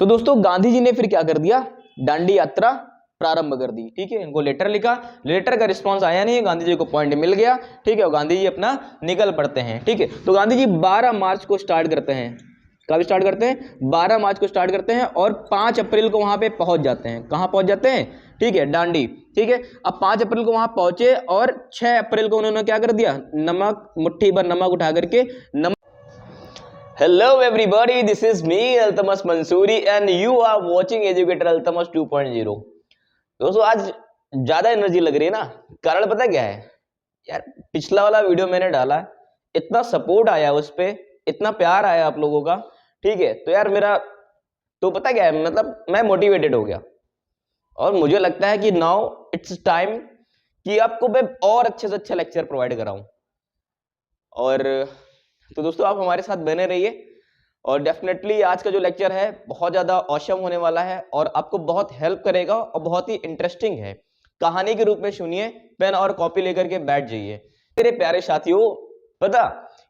तो दोस्तों गांधी जी ने फिर क्या कर दिया, दांडी यात्रा प्रारंभ कर दी। ठीक है, इनको लेटर लिखा, लेटर का रिस्पांस आया नहीं, गांधी जी को पॉइंट मिल गया। ठीक है, और गांधी जी अपना निकल पड़ते हैं। ठीक है, तो गांधी जी 12 मार्च को स्टार्ट करते हैं। कब स्टार्ट करते हैं? 12 मार्च को स्टार्ट करते हैं और 5 अप्रैल को वहां पे पहुंच जाते हैं। कहां पहुंच जाते हैं? ठीक है, दांडी। ठीक है, अब 5 अप्रैल को वहां पहुंचे और 6 अप्रैल को उन्होंने क्या कर दिया, नमक, मुट्ठी भर नमक उठा करके hello everybody, this is me Altamas Mansuri and you are watching educator Altamas 2.0। दोस्तों आज ज्यादा एनर्जी लग रही है ना, कारण पता क्या है यार? पिछला वाला वीडियो मैंने डाला, इतना सपोर्ट आया उस पे, इतना प्यार आया आप लोगों का। ठीक है, तो यार मेरा तो पता क्या है, मतलब मैं मोटिवेटेड हो गया और मुझे लगता है कि नाउ इट्स टाइम कि आपको मैं और अच्छे से अच्छा लेक्चर प्रोवाइड कराऊं। और तो दोस्तों आप हमारे साथ बने रहिए और डेफिनेटली आज का जो लेक्चर है बहुत ज़्यादा ऑसम होने वाला है और आपको बहुत हेल्प करेगा और बहुत ही इंटरेस्टिंग है। कहानी के रूप में सुनिए, पेन और कॉपी लेकर के बैठ जाइए। मेरे प्यारे साथियों, पता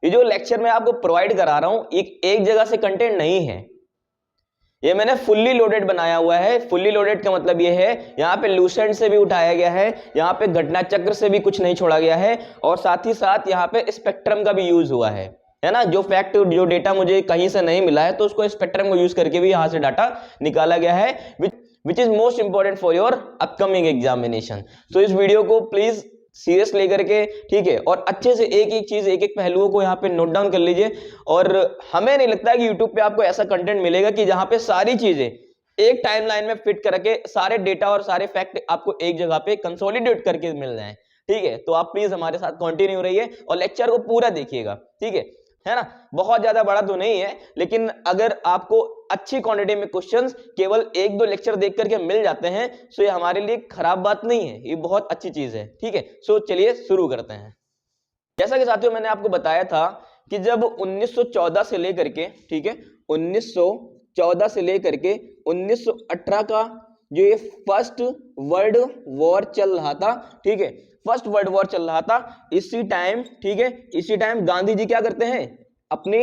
ये जो लेक्चर मैं आपको प्रोवाइड करा रहा हूँ एक जगह से कंटेंट नहीं है, ये मैंने फुल्ली लोडेड बनाया हुआ है। फुल्ली लोडेड का मतलब ये है यहाँ पे लूसेंट से भी उठाया गया है, यहाँ पे घटना चक्र से भी कुछ नहीं छोड़ा गया है और साथ ही साथ यहाँ पे स्पेक्ट्रम का भी यूज हुआ है ना। जो फैक्ट, जो डेटा मुझे कहीं से नहीं मिला है तो उसको स्पेक्ट्रम को यूज करके भी यहाँ से डाटा निकाला गया है, which is most important for your upcoming examination. तो इस वीडियो को प्लीज सीरियस लेकर के, ठीक है, और अच्छे से एक एक चीज, एक एक पहलुओं को यहाँ पे नोट डाउन कर लीजिए। और हमें नहीं लगता है कि यूट्यूब पे आपको ऐसा कंटेंट मिलेगा कि जहां पे सारी चीजें एक टाइमलाइन में फिट करके सारे डेटा और सारे फैक्ट आपको एक जगह पे कंसोलिडेट करके मिल जाए। ठीक है, तो आप प्लीज हमारे साथ कंटिन्यू रहिए और लेक्चर को पूरा देखिएगा। ठीक है ना? बहुत ज्यादा बड़ा तो नहीं है, लेकिन अगर आपको अच्छी क्वांटिटी में क्वेश्चंस केवल एक दो लेक्चर देख करके मिल जाते हैं तो ये हमारे लिए खराब बात नहीं है, ये बहुत अच्छी चीज है। ठीक है, सो चलिए शुरू करते हैं। जैसा कि साथियों मैंने आपको बताया था कि जब 1914 से लेकर के, ठीक है, 1914 से लेकर के 1918 का जो ये फर्स्ट वर्ल्ड वॉर चल रहा था, ठीक है, फर्स्ट वर्ल्ड वॉर चल रहा था, इसी टाइम, ठीक है, इसी टाइम गांधी जी क्या करते हैं, अपनी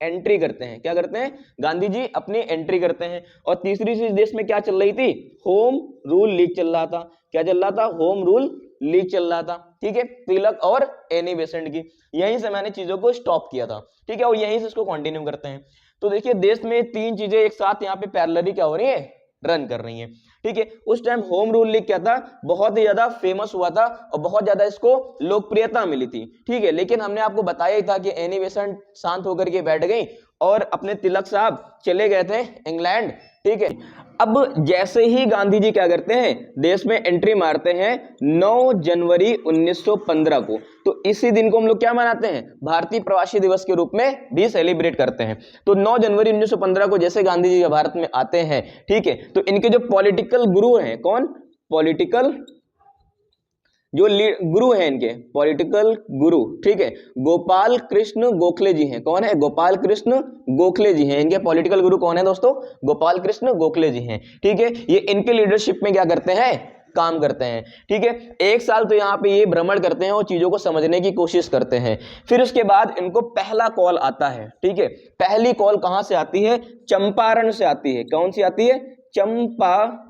एंट्री करते हैं। क्या करते हैं? गांधी जी अपनी एंट्री करते हैं। और तीसरी चीज देश में क्या चल रही थी? होम रूल लीग चल रहा था। क्या चल रहा था? होम रूल लीग चल रहा था। ठीक है, तिलक और एनी बेसेंट की, यहीं से मैंने चीजों को स्टॉप किया था। ठीक है, और यहीं से इसको कंटिन्यू करते हैं। तो देखिए देश में तीन चीजें एक साथ यहाँ पे पैरेलली क्या हो रही है, रन कर रही है। ठीक है, उस टाइम होम रूल लीग क्या था, बहुत ही ज्यादा फेमस हुआ था और बहुत ज्यादा इसको लोकप्रियता मिली थी। ठीक है, लेकिन हमने आपको बताया ही था कि एनी बेसेंट शांत होकर के बैठ गई और अपने तिलक साहब चले गए थे इंग्लैंड। ठीक है, अब जैसे ही गांधी जी क्या करते हैं, देश में एंट्री मारते हैं 9 जनवरी 1915 को, तो इसी दिन को हम लोग क्या मनाते हैं, भारतीय प्रवासी दिवस के रूप में भी सेलिब्रेट करते हैं। तो 9 जनवरी 1915 को जैसे गांधी जी भारत में आते हैं, ठीक है, तो इनके जो पॉलिटिकल गुरु हैं, कौन पॉलिटिकल जो गुरु हैं, इनके पॉलिटिकल गुरु, ठीक है, गोपाल कृष्ण गोखले जी हैं। कौन है? गोपाल कृष्ण गोखले जी हैं। इनके पॉलिटिकल गुरु कौन है दोस्तों? गोपाल कृष्ण गोखले जी हैं। ठीक है, ये इनके लीडरशिप में क्या करते हैं, काम करते हैं। ठीक है, एक साल तो यहाँ पे ये भ्रमण करते हैं और चीजों को समझने की कोशिश करते हैं। फिर उसके बाद इनको पहला कॉल आता है। ठीक है, पहली कॉल कहां से आती है? चंपारण से आती है। कौन सी आती है? चंपारण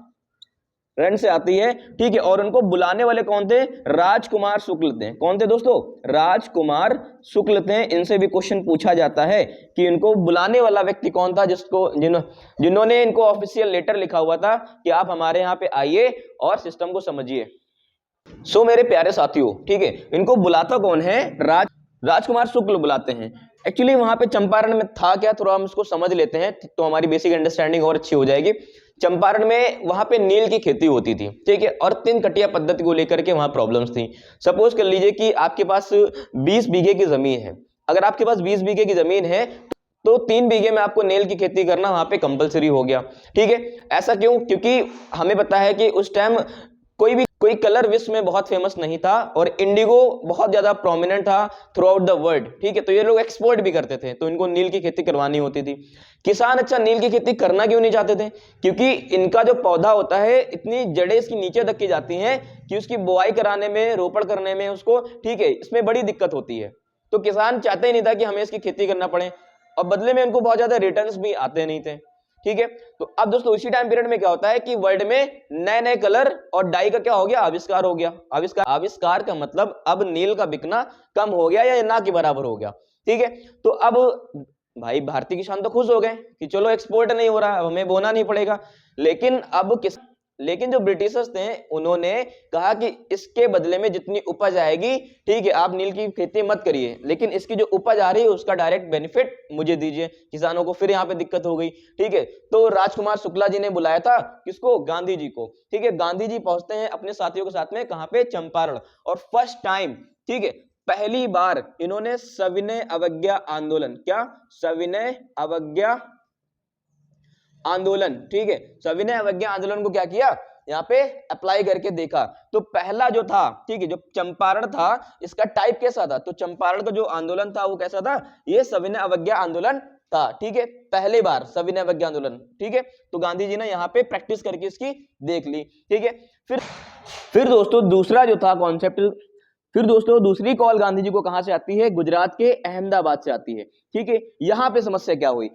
से आती है। ठीक है, और उनको बुलाने वाले कौन थे? राजकुमार शुक्ल थे। कौन थे दोस्तों? राजकुमार शुक्ल थे। इनसे भी क्वेश्चन पूछा जाता है कि इनको बुलाने वाला व्यक्ति कौन था, जिन्होंने इनको ऑफिशियल लेटर लिखा हुआ था कि आप हमारे यहाँ पे आइए और सिस्टम को समझिए। सो मेरे प्यारे साथियों, ठीक है, इनको बुलाता कौन है? राजकुमार शुक्ल बुलाते हैं। एक्चुअली वहां पे चंपारण में था क्या, थोड़ा हम इसको समझ लेते हैं तो हमारी बेसिक अंडरस्टैंडिंग और अच्छी हो जाएगी। चंपारण में वहां पे नील की खेती होती थी। ठीक है, और 3 कटिया पद्धति को लेकर के वहां प्रॉब्लम्स थी। सपोज कर लीजिए कि आपके पास 20 बीघे की जमीन है। अगर आपके पास 20 बीघे की जमीन है तो 3 बीघे में आपको नील की खेती करना वहां पे कंपलसरी हो गया। ठीक है, ऐसा क्यों? क्योंकि हमें पता है कि उस टाइम कोई कलर विश्व में बहुत फेमस नहीं था और इंडिगो बहुत ज्यादा प्रोमिनेंट था थ्रू आउट द वर्ल्ड। ठीक है, तो ये लोग एक्सपोर्ट भी करते थे, तो इनको नील की खेती करवानी होती थी। किसान अच्छा नील की खेती करना क्यों नहीं चाहते थे? क्योंकि इनका जो पौधा होता है, इतनी जड़ें इसकी नीचे तक की जाती हैं कि उसकी बुआई कराने में, रोपण करने में उसको, ठीक है, इसमें बड़ी दिक्कत होती है। तो किसान चाहते ही नहीं था कि हमें इसकी खेती करना पड़े और बदले में उनको बहुत ज्यादा रिटर्न्स भी आते नहीं थे। ठीक है। तो अब दोस्तों इसी टाइम पीरियड में क्या होता है कि वर्ल्ड में नए नए कलर और डाई का क्या हो गया, आविष्कार हो गया। आविष्कार का मतलब अब नील का बिकना कम हो गया या ना के बराबर हो गया, ठीक है। तो अब भाई भारतीय किसान तो खुश हो गए कि चलो एक्सपोर्ट नहीं हो रहा, हमें बोना नहीं पड़ेगा। लेकिन जो ब्रिटिशर्स थे उन्होंने कहा कि इसके बदले में जितनी उपज आएगी, ठीक है, आप नील की खेती मत करिए, लेकिन इसकी जो उपज आ रही है उसका डायरेक्ट बेनिफिट मुझे दीजिए। किसानों को फिर यहाँ पे दिक्कत हो गई, ठीक है। तो राजकुमार शुक्ला जी ने बुलाया था किसको, गांधी जी को, ठीक है। गांधी जी पहुंचते हैं अपने साथियों के साथ में कहां पे, चंपारण। और फर्स्ट टाइम, ठीक है, पहली बार इन्होंने सविनय अवज्ञा आंदोलन, क्या, सविनय अवज्ञा आंदोलन, ठीक है, सविनय अवज्ञा आंदोलन को क्या किया, यहाँ पे अप्लाई करके देखा। तो पहला जो था, ठीक है, जो चंपारण था, इसका टाइप कैसा था, तो चंपारण का जो आंदोलन था वो कैसा था, ये सविनय अवज्ञा आंदोलन था, ठीक है। पहली बार सविनय अवज्ञा आंदोलन, ठीक है। तो गांधी जी ने यहाँ पे प्रैक्टिस करके इसकी देख ली, ठीक है। फिर दोस्तों दूसरा जो था कॉन्सेप्ट, फिर दोस्तों दूसरी कॉल गांधी जी को कहां से आती है, गुजरात के अहमदाबाद से आती है, ठीक है। यहां पे समस्या क्या हुई,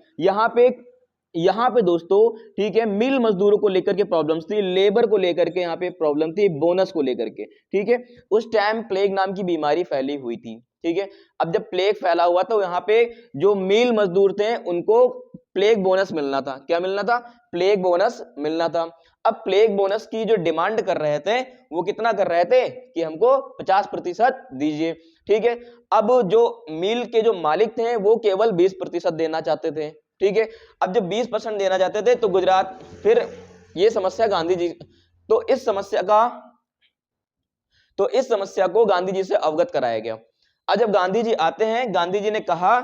यहाँ पे दोस्तों, ठीक है, मिल मजदूरों को लेकर के प्रॉब्लम्स थी, लेबर को लेकर के यहाँ पे प्रॉब्लम थी, बोनस को लेकर के, ठीक है। उस टाइम प्लेग नाम की बीमारी फैली हुई थी, ठीक है। अब जब प्लेग फैला हुआ तो यहाँ पे जो मिल मजदूर थे उनको प्लेग बोनस मिलना था, क्या मिलना था, प्लेग बोनस मिलना था। अब प्लेग बोनस की जो डिमांड कर रहे थे वो कितना कर रहे थे कि हमको 50% दीजिए, ठीक है। अब जो मिल के जो मालिक थे वो केवल 20% देना चाहते थे, ठीक है। अब जब 20% देना चाहते थे तो गुजरात, फिर ये समस्या गांधी जी, तो इस समस्या को गांधी जी से अवगत कराया गया। अब जब गांधी जी आते हैं, गांधी जी ने कहा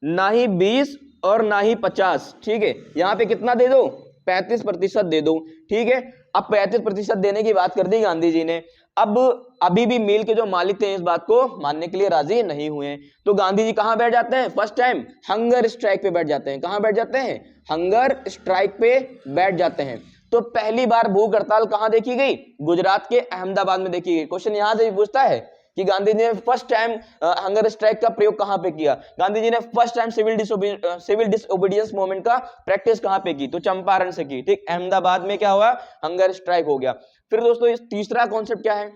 ना ही 20 और ना ही 50, ठीक है, यहाँ पे कितना दे दो, 35% दे दो, ठीक है। अब 35% देने की बात कर दी गांधी जी ने। अब अभी भी मिल के जो मालिक थे इस बात को मानने के लिए राजी नहीं हुए। तो गांधी जी कहां बैठ जाते हैं, फर्स्ट टाइम हंगर स्ट्राइक पे बैठ जाते हैं। कहां बैठ जाते हैं, हंगर स्ट्राइक पे बैठ जाते हैं। तो पहली बार भूख हड़ताल कहां देखी गई, गुजरात के अहमदाबाद में देखी गई। क्वेश्चन यहां से भी पूछता है कि गांधी जी ने फर्स्ट टाइम हंगर स्ट्राइक का प्रयोग कहां पे किया, गांधी जी ने first time civil disobedience movement का प्रैक्टिस कहां पे की, तो चंपारण से की, ठीक। अहमदाबाद में क्या हुआ, हंगर स्ट्राइक हो गया। फिर दोस्तों इस तीसरा कॉन्सेप्ट क्या है,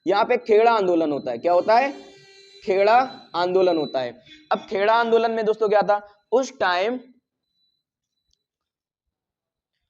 यहाँ पे खेड़ा आंदोलन होता है, क्या होता है, खेड़ा आंदोलन होता है। अब खेड़ा आंदोलन में दोस्तों क्या था उस टाइम,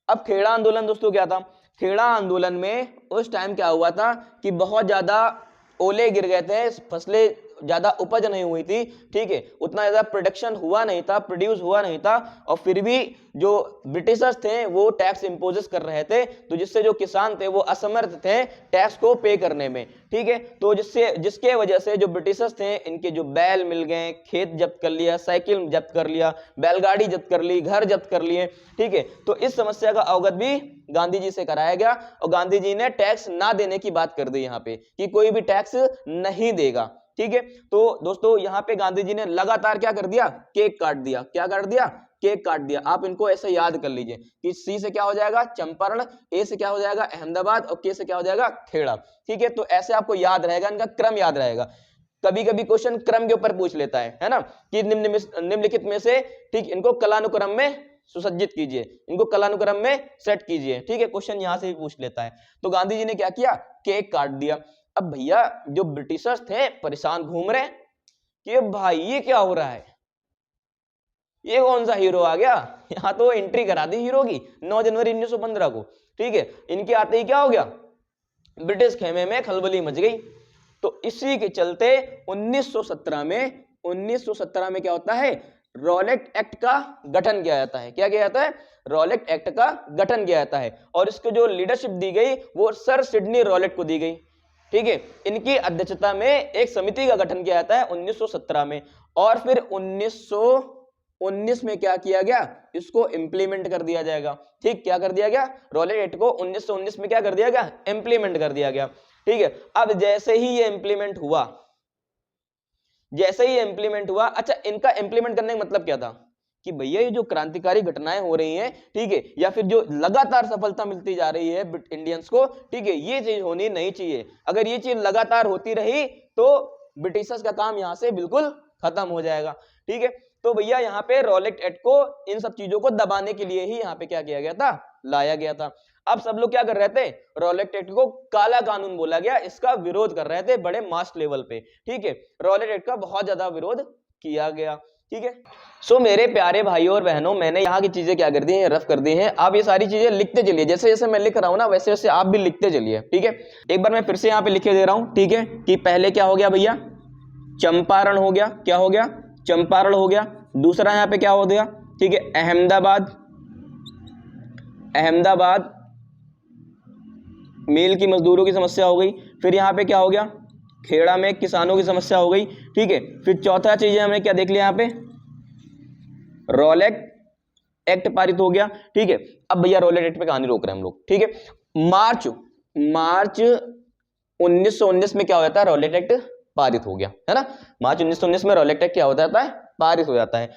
अब खेड़ा आंदोलन दोस्तों क्या था, खेड़ा आंदोलन में उस टाइम क्या हुआ था कि बहुत ज्यादा ओले गिर गए थे, फसलें ज्यादा उपज नहीं हुई थी, ठीक है, उतना ज्यादा प्रोडक्शन हुआ नहीं था, प्रोड्यूस हुआ नहीं था। और फिर भी जो ब्रिटिशर्स थे वो टैक्स इंपोज कर रहे थे, तो जिससे जो किसान थे वो असमर्थ थे टैक्स को पे करने में, ठीक है। तो जिसके वजह से जो ब्रिटिशर्स थे इनके जो बैल मिल गए, खेत जब्त कर लिया, साइकिल जब्त कर लिया, बैलगाड़ी जब्त कर ली, घर जब्त कर लिए, ठीक है। तो इस समस्या का अवगत भी गांधी जी से कराया गया और गांधी जी ने टैक्स ना देने की बात कर दी यहाँ पे कि कोई भी टैक्स नहीं देगा, ठीक है। तो दोस्तों यहाँ पे गांधी जी ने लगातार क्या कर दिया, केक काट दिया, क्या काट दिया, केक काट दिया। आप इनको ऐसे याद कर लीजिए कि सी से क्या हो जाएगा चंपारण, ए से क्या हो जाएगा अहमदाबाद और के से क्या हो जाएगा खेड़ा, ठीक है। तो ऐसे आपको याद रहेगा, इनका क्रम याद रहेगा। कभी कभी क्वेश्चन क्रम के ऊपर पूछ लेता है ना, कि निम्नलिखित में से, ठीक, इनको कलानुक्रम में सुसज्जित कीजिए, इनको कलानुक्रम में सेट कीजिए, ठीक है। क्वेश्चन यहां से भी पूछ लेता है। तो गांधी जी ने क्या किया, केक काट दिया। अब भैया जो ब्रिटिशर्स थे परेशान घूम रहे कि भाई ये क्या हो रहा है, ये कौन सा हीरो आ गया, यहाँ तो एंट्री करा दी हीरो की 9 जनवरी 1915 को, ठीक है। इनके आते ही क्या हो गया, ब्रिटिश खेमे में खलबली मच गई। तो इसी के चलते 1917 में क्या होता है, रॉलेट एक्ट का गठन किया जाता है। क्या किया जाता है, रॉलेट एक्ट का गठन किया जाता है। और इसको जो लीडरशिप दी गई वो सर सिडनी रॉलेट को दी गई, ठीक है। इनकी अध्यक्षता में एक समिति का गठन किया जाता है 1917 में। और फिर 1919 में क्या किया गया, इसको इंप्लीमेंट कर दिया जाएगा, ठीक। क्या कर दिया गया, रॉलेट एक्ट को 1919 में क्या कर दिया गया, इंप्लीमेंट कर दिया गया, ठीक है। अब जैसे ही ये इंप्लीमेंट हुआ, अच्छा, इनका इंप्लीमेंट करने का मतलब क्या था कि भैया ये जो क्रांतिकारी घटनाएं हो रही हैं, ठीक है, या फिर जो लगातार सफलता मिलती जा रही है इंडियंस को, ठीक है, ये चीज होनी नहीं चाहिए। अगर ये चीज लगातार होती रही तो ब्रिटिशर्स का काम यहां से बिल्कुल खत्म हो जाएगा, ठीक है। तो भैया यहाँ पे रॉलेट एक्ट को इन सब चीजों को दबाने के लिए ही यहाँ पे क्या किया गया था, लाया गया था। अब सब लोग क्या कर रहे थे, रॉलेट एक्ट को काला कानून बोला गया, इसका विरोध कर रहे थे बड़े मास लेवल पे, ठीक है। रॉलेट एक्ट का बहुत ज्यादा विरोध किया गया, ठीक है। सो मेरे प्यारे भाइयों और बहनों, मैंने यहाँ की चीजें क्या कर दी हैं, रफ कर दी हैं। आप ये सारी चीजें लिखते चलिए, जैसे जैसे मैं लिख रहा हूं ना वैसे वैसे आप भी लिखते चलिए, ठीक है। एक बार मैं फिर से यहाँ पे लिखे दे रहा हूं, ठीक है, कि पहले क्या हो गया भैया, चंपारण हो गया, क्या हो गया, चंपारण हो गया। दूसरा यहाँ पे क्या हो गया, ठीक है, अहमदाबाद, अहमदाबाद मिल की मजदूरों की समस्या हो गई। फिर यहाँ पे क्या हो गया, खेड़ा में किसानों की समस्या हो गई, ठीक है। फिर चौथा चीज हमने क्या देख लिया यहाँ पे, रॉलेट एक्ट पारित हो गया, ठीक है। अब भैया रॉलेट एक्ट पे कहानी रोक रहे हैं हम लोग, ठीक है। मार्च 1919 में क्या हो जाता है, रॉलेट एक्ट पारित हो गया, है ना। मार्च 1919 में रॉलेट एक्ट क्या हो जाता है, पारित हो जाता है।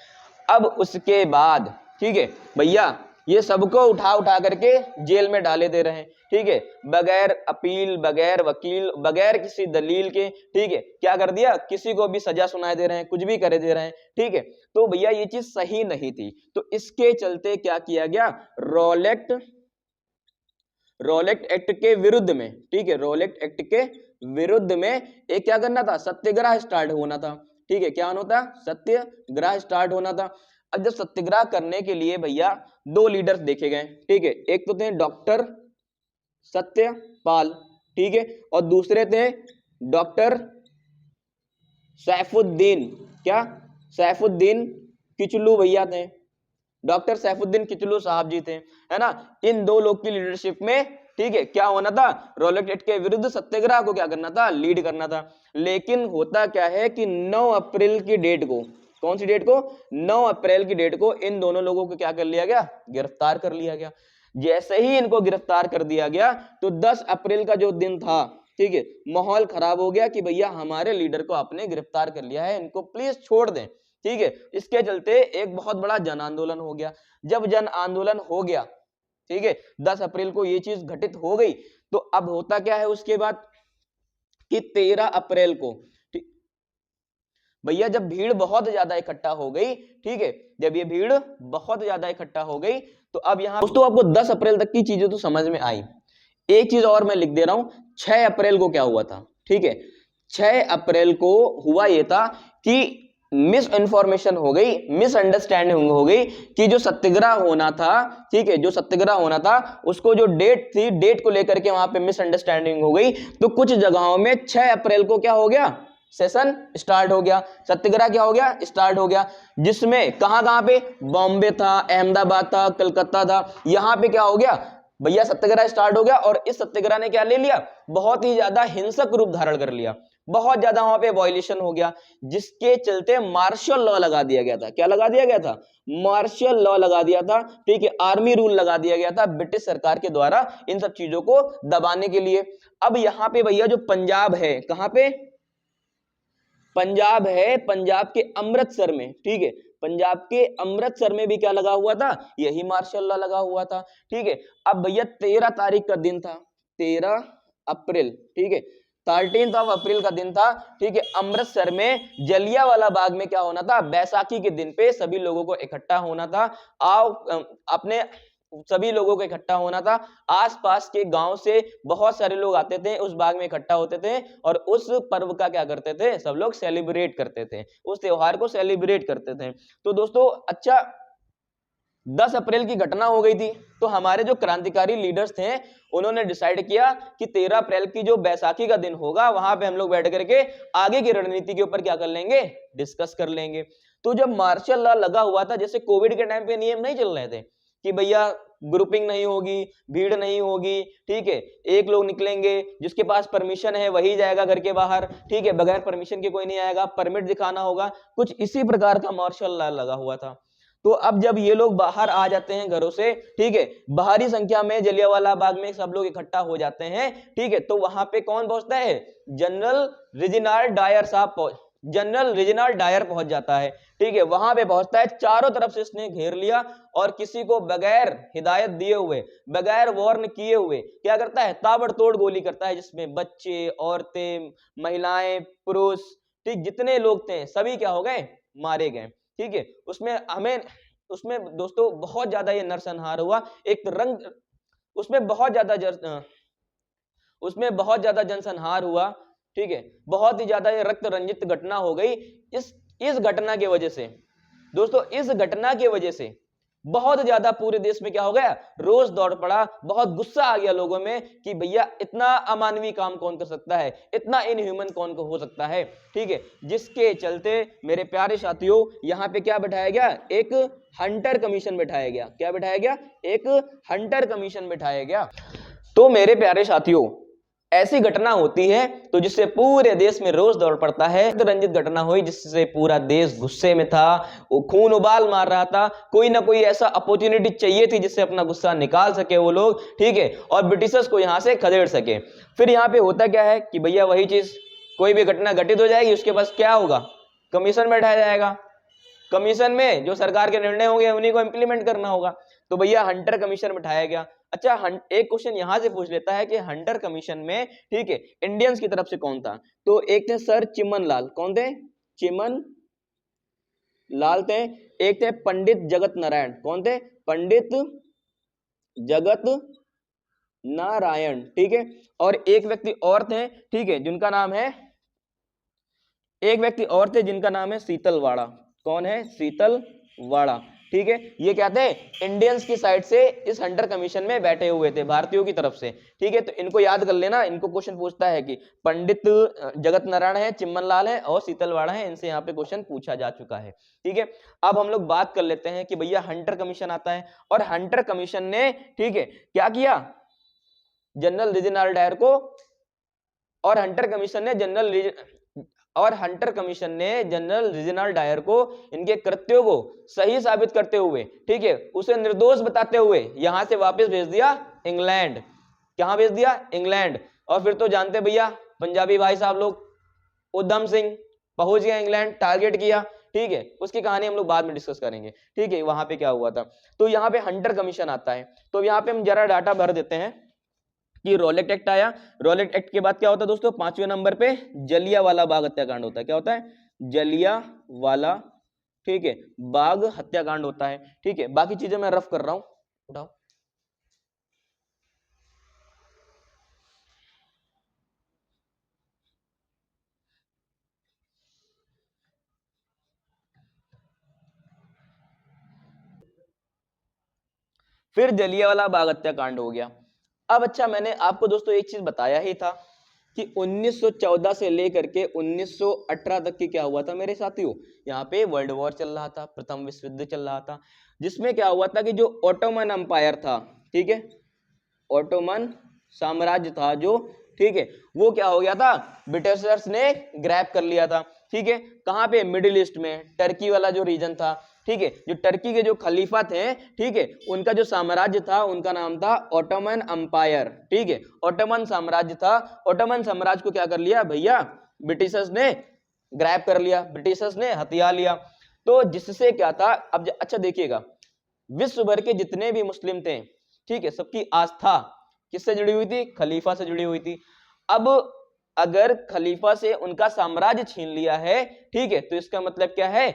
अब उसके बाद, ठीक है भैया, ये सबको उठा उठा करके जेल में डाले दे रहे हैं, ठीक है, बगैर अपील, बगैर वकील, बगैर किसी दलील के, ठीक है। क्या कर दिया, किसी को भी सजा सुनाए दे रहे हैं, कुछ भी करे दे रहे हैं, ठीक है। तो भैया ये चीज सही नहीं थी, तो इसके चलते क्या किया गया, रॉलेट एक्ट के विरुद्ध में, ठीक है, रॉलेट एक्ट के विरुद्ध में एक क्या करना था, सत्याग्रह स्टार्ट होना था, ठीक है। क्या होना था, सत्याग्रह स्टार्ट होना था। अब जब सत्याग्रह करने के लिए भैया दो लीडर्स देखे गए, ठीक है। एक तो थे डॉक्टर सत्यपाल, ठीक है, और दूसरे थे डॉक्टर सैफुद्दीन, क्या, सैफुद्दीन किचलू भैया थे, डॉक्टर सैफुद्दीन किचलू साहब जी थे, है ना। इन दो लोग की लीडरशिप में, ठीक है, क्या होना था, रॉलेट एक्ट के विरुद्ध सत्याग्रह को क्या करना था, लीड करना था। लेकिन होता क्या है कि 9 अप्रैल की डेट को, कौन सी डेट को, 9 अप्रैल की डेट को इन दोनों लोगों को क्या कर लिया गया, गिरफ्तार कर लिया गया। जैसे ही इनको गिरफ्तार कर दिया गया तो 10 अप्रैल का जो दिन था, ठीक है, माहौल खराब हो गया कि भैया हमारे लीडर को आपने गिरफ्तार कर लिया है, इनको प्लीज छोड़ दें, ठीक है। इसके चलते एक बहुत बड़ा जन आंदोलन हो गया। जब जन आंदोलन हो गया, ठीक है, 10 अप्रैल को ये चीज घटित हो गई, तो अब होता क्या है उसके बाद कि 13 अप्रैल को, भैया जब भीड़ बहुत ज्यादा इकट्ठा हो गई, ठीक है, जब ये भीड़ बहुत ज्यादा इकट्ठा हो गई, तो अब यहां दोस्तों आपको 10 अप्रैल तक की चीजें तो समझ में आई। एक चीज और मैं लिख दे रहा हूं, 6 अप्रैल को क्या हुआ था, ठीक है, 6 अप्रैल को हुआ यह था कि मिस इन्फॉर्मेशन हो गई, मिसअंडरस्टैंडिंग हो गई कि जो सत्याग्रह होना था, ठीक है, जो सत्याग्रह होना था उसको जो डेट थी, डेट को लेकर के वहां पे मिसअंडरस्टैंडिंग हो गई। तो कुछ जगहों में 6 अप्रैल को क्या हो गया, सेशन स्टार्ट हो गया, सत्याग्रह क्या हो गया, स्टार्ट हो गया। जिसमें कहां कहां पे, बॉम्बे था, अहमदाबाद था, कलकत्ता था, यहां पे क्या हो गया भैया, सत्याग्रह स्टार्ट हो गया। और इस सत्याग्रह ने क्या ले लिया, बहुत ही ज्यादा हिंसक रूप धारण कर लिया, बहुत ज्यादा वहां पे वायलेशन हो गया, जिसके चलते मार्शल लॉ लगा दिया गया था। क्या लगा दिया गया था, मार्शल लॉ लगा दिया था, ठीक है, आर्मी रूल लगा दिया गया था ब्रिटिश सरकार के द्वारा इन सब चीजों को दबाने के लिए। अब यहां पे भैया जो पंजाब है, कहां पे, पंजाब है, पंजाब के अमृतसर में, ठीक है, पंजाब के अमृतसर में भी क्या लगा हुआ था, यही मार्शल लॉ लगा हुआ था, ठीक है। अब भैया 13 तारीख का दिन था, 13 अप्रैल, ठीक है, 13 अप्रैल का दिन था, ठीक है। अमृतसर में जलियांवाला बाग में क्या होना था, बैसाखी के दिन पे सभी लोगों को इकट्ठा होना था। आओ अपने सभी लोगों को इकट्ठा होना था। आसपास के गांव से बहुत सारे लोग आते थे, उस बाग में इकट्ठा होते थे और उस पर्व का क्या करते थे, सब लोग सेलिब्रेट करते थे, उस त्योहार को सेलिब्रेट करते थे। तो दोस्तों अच्छा 10 अप्रैल की घटना हो गई थी, तो हमारे जो क्रांतिकारी लीडर्स थे उन्होंने डिसाइड किया कि 13 अप्रैल की जो बैसाखी का दिन होगा वहां पे हम लोग बैठ करके आगे की रणनीति के ऊपर क्या कर लेंगे, डिस्कस कर लेंगे। तो जब मार्शल लॉ लगा हुआ था, जैसे कोविड के टाइम पे नियम नहीं चल रहे थे कि भैया ग्रुपिंग नहीं होगी, भीड़ नहीं होगी, ठीक है, एक लोग निकलेंगे, जिसके पास परमिशन है वही जाएगा घर के बाहर, ठीक है, बगैर परमिशन के कोई नहीं आएगा, परमिट दिखाना होगा, कुछ इसी प्रकार का मार्शल लॉ लगा हुआ था। तो अब जब ये लोग बाहर आ जाते हैं घरों से, ठीक है, बाहरी संख्या में जलियांवाला बाग में सब लोग इकट्ठा हो जाते हैं, ठीक है, तो वहां पे कौन पहुंचता है, जनरल रेजिनाल्ड डायर साहब, जनरल रेजिनाल्ड डायर पहुंच जाता है, ठीक है, वहां पे पहुंचता है, चारों तरफ से इसने घेर लिया और किसी को बगैर हिदायत दिए हुए, बगैर वार्न किए हुए क्या करता है, ताबड़तोड़ गोली करता है, जिसमें बच्चे, औरतें, महिलाएं, पुरुष, ठीक, जितने लोग थे सभी क्या हो गए, मारे गए, ठीक है, उसमें दोस्तों बहुत ज्यादा ये नरसंहार हुआ, एक रंग उसमें बहुत ज्यादा जनसंहार हुआ, ठीक है, बहुत ही ज्यादा ये रक्त रंजित घटना हो गई। इस घटना की वजह से दोस्तों, इस घटना की वजह से बहुत ज्यादा पूरे देश में क्या हो गया, रोष दौड़ पड़ा, बहुत गुस्सा आ गया लोगों में कि भैया इतना अमानवीय काम कौन कर सकता है, इतना इनह्यूमन कौन को हो सकता है, ठीक है। जिसके चलते मेरे प्यारे साथियों यहाँ पे क्या बैठाया गया, एक हंटर कमीशन बैठाया गया। क्या बैठाया गया, एक हंटर कमीशन बैठाया गया। तो मेरे प्यारे साथियों, ऐसी घटना होती है तो जिससे पूरे देश में रोष दौड़ पड़ता है। रंजित घटना हुई जिससे पूरा देश गुस्से में था, वो खून उबाल मार रहा था, कोई ना कोई ऐसा अपॉर्चुनिटी चाहिए थी जिससे अपना गुस्सा निकाल सके वो लोग, ठीक है, और ब्रिटिशर्स को यहां से खदेड़ सके। फिर यहाँ पे होता क्या है कि भैया वही चीज, कोई भी घटना घटित हो जाएगी, उसके पास क्या होगा, कमीशन बैठाया जाएगा। कमीशन में जो सरकार के निर्णय होंगे उन्हीं को इंप्लीमेंट करना होगा। तो भैया हंटर कमीशन बैठाया गया। अच्छा, एक क्वेश्चन यहां से पूछ लेता है कि हंटर कमीशन में, ठीक है, इंडियंस की तरफ से कौन था। तो एक थे सर चिमन लाल, कौन थे, चिमन लाल थे। एक थे पंडित जगत नारायण, कौन थे, पंडित जगत नारायण, ठीक है। और एक व्यक्ति और थे, ठीक है, जिनका नाम है, एक व्यक्ति और थे जिनका नाम है शीतलवाड़ा। कौन है, शीतलवाड़ा, ठीक है। ये क्या थे, इंडियंस की साइड से इस हंटर कमीशन में बैठे हुए थे, भारतीयों की तरफ से, ठीक है। तो इनको याद कर लेना, इनको क्वेश्चन पूछता है कि पंडित जगत नारायण है, चिमन लाल है और शीतलवाड़ा है, इनसे यहाँ पे क्वेश्चन पूछा जा चुका है, ठीक है। अब हम लोग बात कर लेते हैं कि भैया हंटर कमीशन आता है, और हंटर कमीशन ने, ठीक है, क्या किया, जनरल रेजिनाल्ड डायर को, और हंटर कमीशन ने जनरल रेजिनाल्ड डायर को इनके कृत्यों को सही साबित करते हुए, ठीक है, उसे निर्दोष बताते हुए यहां से वापस भेज दिया इंग्लैंड। कहां भेज दिया, इंग्लैंड। और फिर तो जानते भैया पंजाबी भाई साहब लोग, उधम सिंह पहुंच गया इंग्लैंड, टारगेट किया, ठीक है, उसकी कहानी हम लोग बाद में डिस्कस करेंगे, ठीक है, वहां पे क्या हुआ था। तो यहाँ पे हंटर कमीशन आता है। तो यहाँ पे हम जरा डाटा भर देते हैं कि रॉलेट एक्ट आया। रॉलेट एक्ट के बाद क्या होता है दोस्तों, 5वें नंबर पे जलियांवाला बाग हत्याकांड होता है। क्या होता है, जलियांवाला, ठीक है, बाग हत्याकांड होता है, ठीक है। बाकी चीजें मैं रफ कर रहा हूं, उठाओ। फिर जलियांवाला बाग हत्याकांड हो गया। अब अच्छा, मैंने आपको दोस्तों एक चीज बताया ही था कि 1914 से लेकर के 1918 तक की क्या हुआ था मेरे साथियों, यहाँ पे वर्ल्ड वॉर चल रहा था, प्रथम विश्व युद्ध चल रहा था, जिसमें क्या हुआ था कि जो ऑटोमन अंपायर था, ठीक है, ऑटोमन साम्राज्य था जो, ठीक है, वो क्या हो गया था, ब्रिटिशर्स ने ग्रैब कर लिया था, ठीक है। कहां पे, मिडिल ईस्ट में, टर्की वाला जो रीजन था, ठीक है, जो टर्की के जो खलीफा थे, ठीक है, उनका जो साम्राज्य था उनका नाम था ऑटोमन अंपायर, ठीक है, ऑटोमन साम्राज्य था। ऑटोमन साम्राज्य को क्या कर लिया भैया, ब्रिटिशर्स ने ग्रैब कर लिया, ब्रिटिशर्स ने हथिया लिया। तो जिससे क्या था, अब अच्छा देखिएगा, विश्व भर के जितने भी मुस्लिम थे, ठीक है, सबकी आस्था किससे जुड़ी हुई थी, खलीफा से जुड़ी हुई थी। अब अगर खलीफा से उनका साम्राज्य छीन लिया है, ठीक है, तो इसका मतलब क्या है,